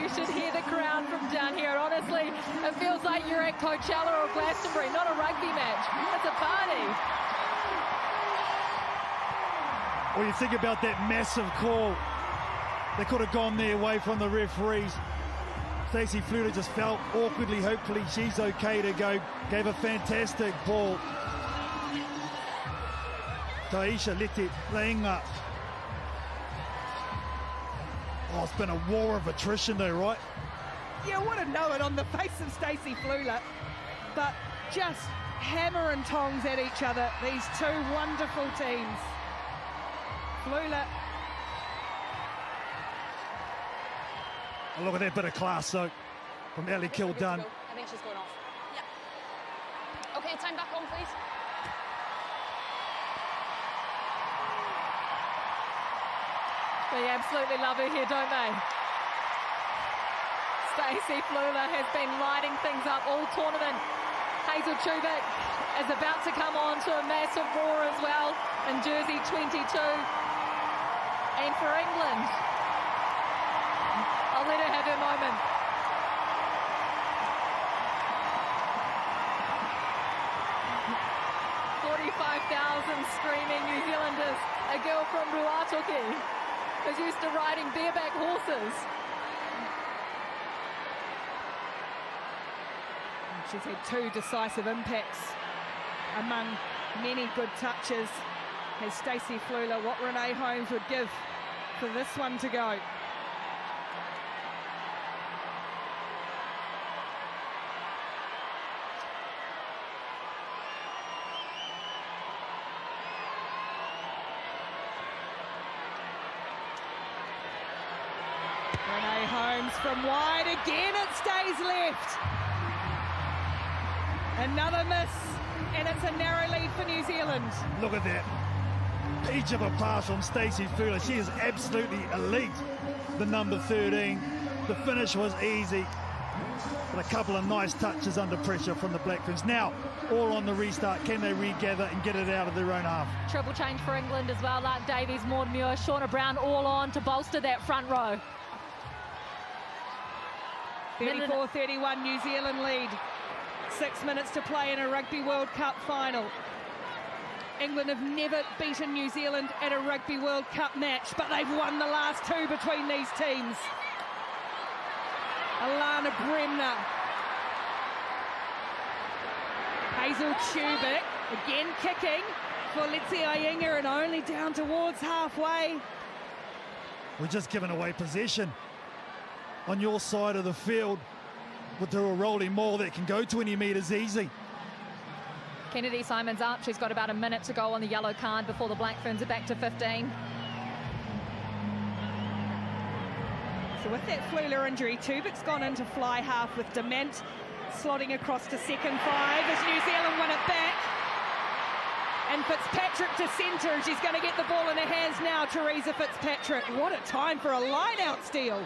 You should hear the crowd from down here. Honestly, it feels like you're at Coachella or Glastonbury, not a rugby match. It's a party. Well, you think about that massive call. They could have gone their way from the referees. Stacey Fleuler just felt awkwardly. Hopefully she's okay to go. Gave a fantastic ball. Taisha Letiianga. Oh, it's been a war of attrition though, right? Yeah, what a know it on the face of Stacey Fleuler. But just hammer and tongs at each other, these two wonderful teams. Fleuler. Oh, look at that bit of class though from Ellie Kildung. I think she's going off. Yeah. Okay, time back on, please. They absolutely love her here, don't they? Stacey Fleuler has been lighting things up all tournament. Hazel Chubik is about to come on to a massive roar as well in jersey 22. And for England, I'll let her have her moment. Screaming New Zealanders, a girl from Ruatoki who's used to riding bareback horses. She's had two decisive impacts among many good touches. Has Stacey Fleuler what Renee Holmes would give for this one to go? Renee Holmes from wide again, it stays left. Another miss, and it's a narrow lead for New Zealand. Look at that. Peach of a pass from Stacey Fleuler. She is absolutely elite, the number 13. The finish was easy, but a couple of nice touches under pressure from the Black Ferns. Now, all on the restart. Can they regather and get it out of their own half? Triple change for England as well. Lark Davies, Maud Muir, Shauna Brown all on to bolster that front row. 34-31 New Zealand lead. 6 minutes to play in a Rugby World Cup final. England have never beaten New Zealand at a Rugby World Cup match, but they've won the last two between these teams. Alana Bremner. Hazel Chubik again kicking for Letiianga and only down towards halfway. We're just giving away possession on your side of the field with a rolling maul that can go 20 metres easy. Kennedy Simons up. She's got about a minute to go on the yellow card before the Black Ferns are back to 15. So with that Fleuler injury, Tubik's gone into fly half with Dement slotting across to second five as New Zealand win it back. And Fitzpatrick to centre. She's going to get the ball in her hands now, Teresa Fitzpatrick. What a time for a line-out steal.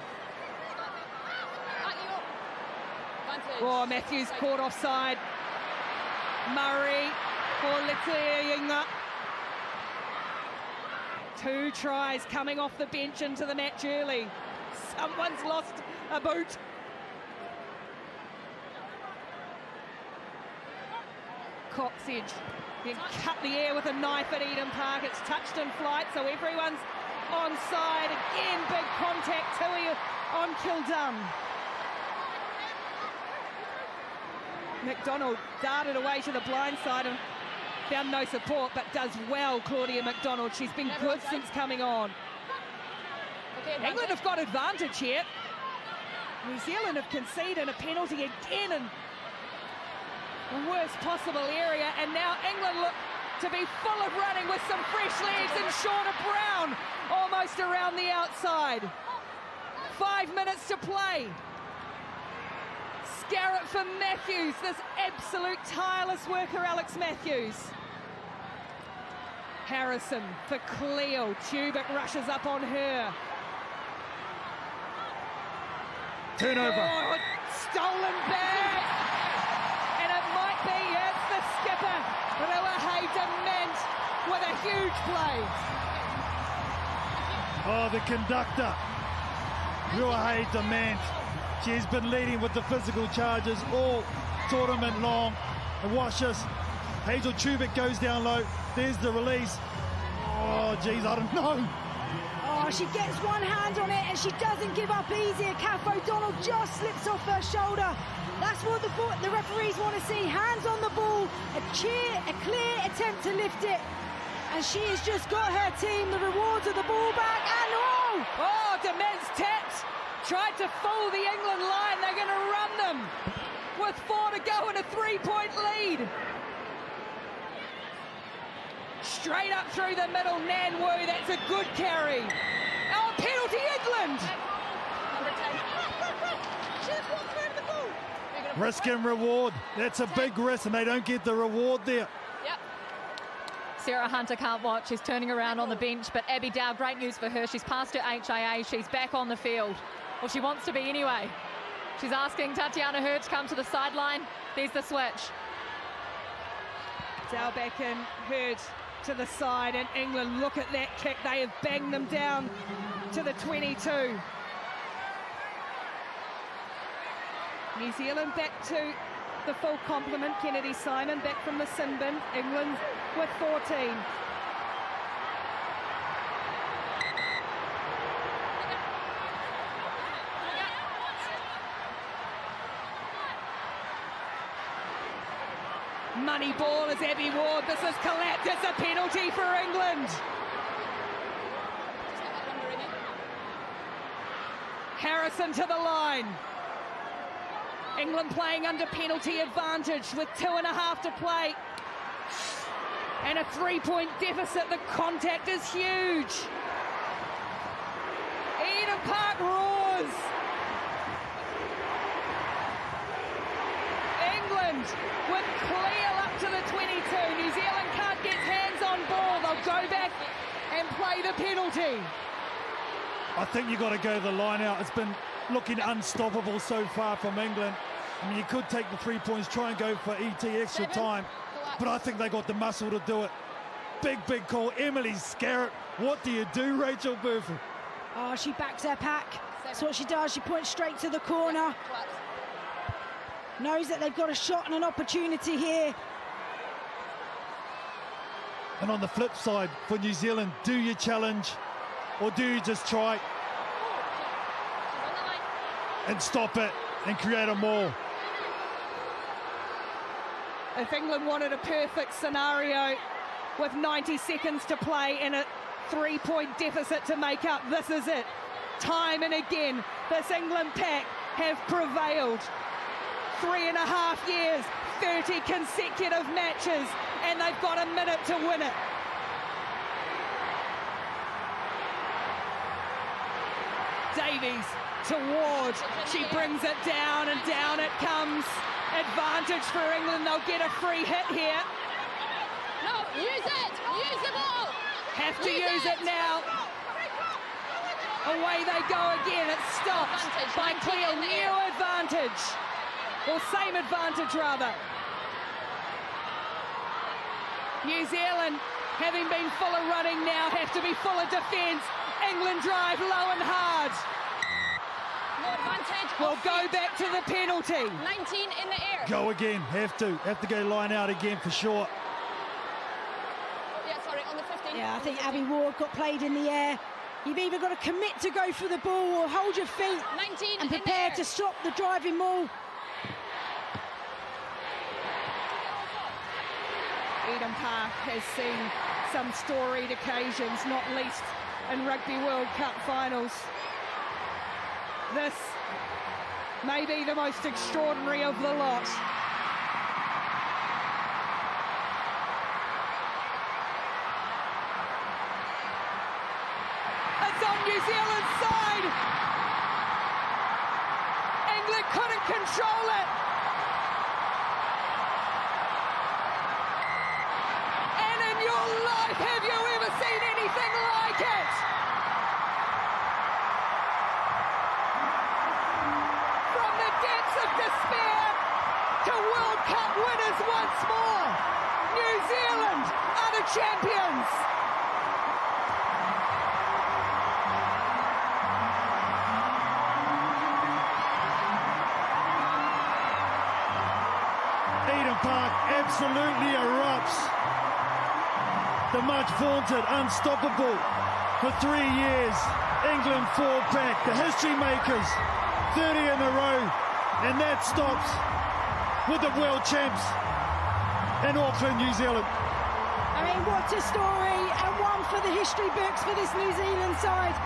Oh, Matthews caught offside. Murray for Letiianga. 2 tries coming off the bench into the match early. Someone's lost a boot. Cox edge, then cut the air with a knife at Eden Park. It's touched in flight, so everyone's onside. Again, big contact, Tui on Kildun. McDonald darted away to the blind side and found no support, but does well, Claudia McDonald. She's been good since coming on. England have got advantage here. New Zealand have conceded a penalty again in the worst possible area, and now England look to be full of running with some fresh legs, and Shauna Brown almost around the outside. 5 minutes to play. Scarrett for Matthews, this absolute tireless worker, Alex Matthews. Harrison for Cleo, Tubic rushes up on her. Turnover. Oh, stolen back. And it might be, it's the skipper, Ruahei Dement, with a huge play. Oh, the conductor, Ruahei Dement. She's been leading with the physical charges all tournament long. And watch this. Hazel Tubic goes down low. There's the release. Oh, geez, I don't know. Oh, she gets one hand on it and she doesn't give up easy. Kath O'Donnell just slips off her shoulder. That's what the referees want to see. Hands on the ball, a clear attempt to lift it. And she has just got her team the rewards of the ball back. And Oh, Dement's tapped. Tried to fool the England line. They're going to run them with 4 to go and a 3-point lead. Straight up through the middle, Nan Wu, that's a good carry. Oh, penalty England! Risk and reward. That's a big risk, and they don't get the reward there. Yep. Sarah Hunter can't watch. She's turning around on the bench, but Abby Dow, great news for her. She's passed her HIA. She's back on the field. Well, she wants to be anyway. She's asking Tatiana Hurd to come to the sideline. There's the switch. Dow back in, Hurd to the side, and England, look at that kick. They have banged them down to the 22. New Zealand back to the full complement. Kennedy Simon back from the sin bin. England with 14. Money ball is Abby Ward. This is collapsed. It's a penalty for England. Harrison to the line. England playing under penalty advantage with 2.5 to play. And a 3-point deficit. The contact is huge. Eden Park roars. England with clear up to the 22. New Zealand can't get hands on ball. They'll go back and play the penalty. I think you've got to go the line out. It's been looking unstoppable so far from England. I mean, you could take the 3 points, try and go for ET extra time, but I think they got the muscle to do it. Big call. Emily Scarrett. What do you do, Rachel Burford? oh, she backs her pack. That's what she does. She points straight to the corner. Knows that they've got a shot and an opportunity here. And on the flip side, for New Zealand, do you challenge or do you just try and stop it and create a maul? If England wanted a perfect scenario with 90 seconds to play and a 3-point deficit to make up, this is it. Time and again, this England pack have prevailed. 3.5 years, 30 consecutive matches, and they've got a minute to win it. Davies to Ward, she brings it down and down it comes. Advantage for England, they'll get a free hit here. No, use it! Use the ball! Have to use it now. Away they go again, it's stopped by Cleo, new advantage. Or same advantage rather. New Zealand having been full of running, now have to be full of defence. England drive low and hard. No advantage. We'll go back to the penalty. 19 in the air. Go again, have to go line out again for sure. Yeah, sorry, on the 15. Yeah, I think Abby Ward got played in the air. You've either got to commit to go for the ball or hold your feet 19 and in the prepare air. to stop the driving maul. Eden Park has seen some storied occasions, not least in Rugby World Cup finals. This may be the most extraordinary of the lot. It's on New Zealand's side. England couldn't control it. And in your life, have you ever seen anything like it? From the depths of despair to World Cup winners once more. New Zealand are the champions. Eden Park absolutely erupts. The much vaunted unstoppable for 3 years. England fall back, the history makers, 30 in a row, and that stops with the world champs in Auckland, New Zealand. I mean, what a story, and one for the history books for this New Zealand side.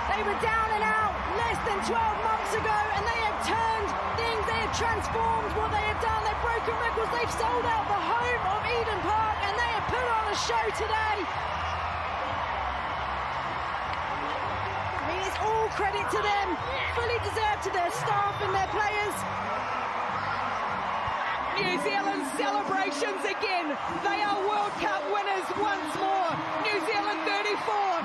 They were down and out less than 12 months ago, and they have turned things, they have transformed what they have done. They've broken records, they've sold out the home of Eden Park, and they have put on a show today. I mean, it's all credit to them, fully deserved to their staff and their players. New Zealand celebrations again. They are World Cup winners once more. New Zealand 34,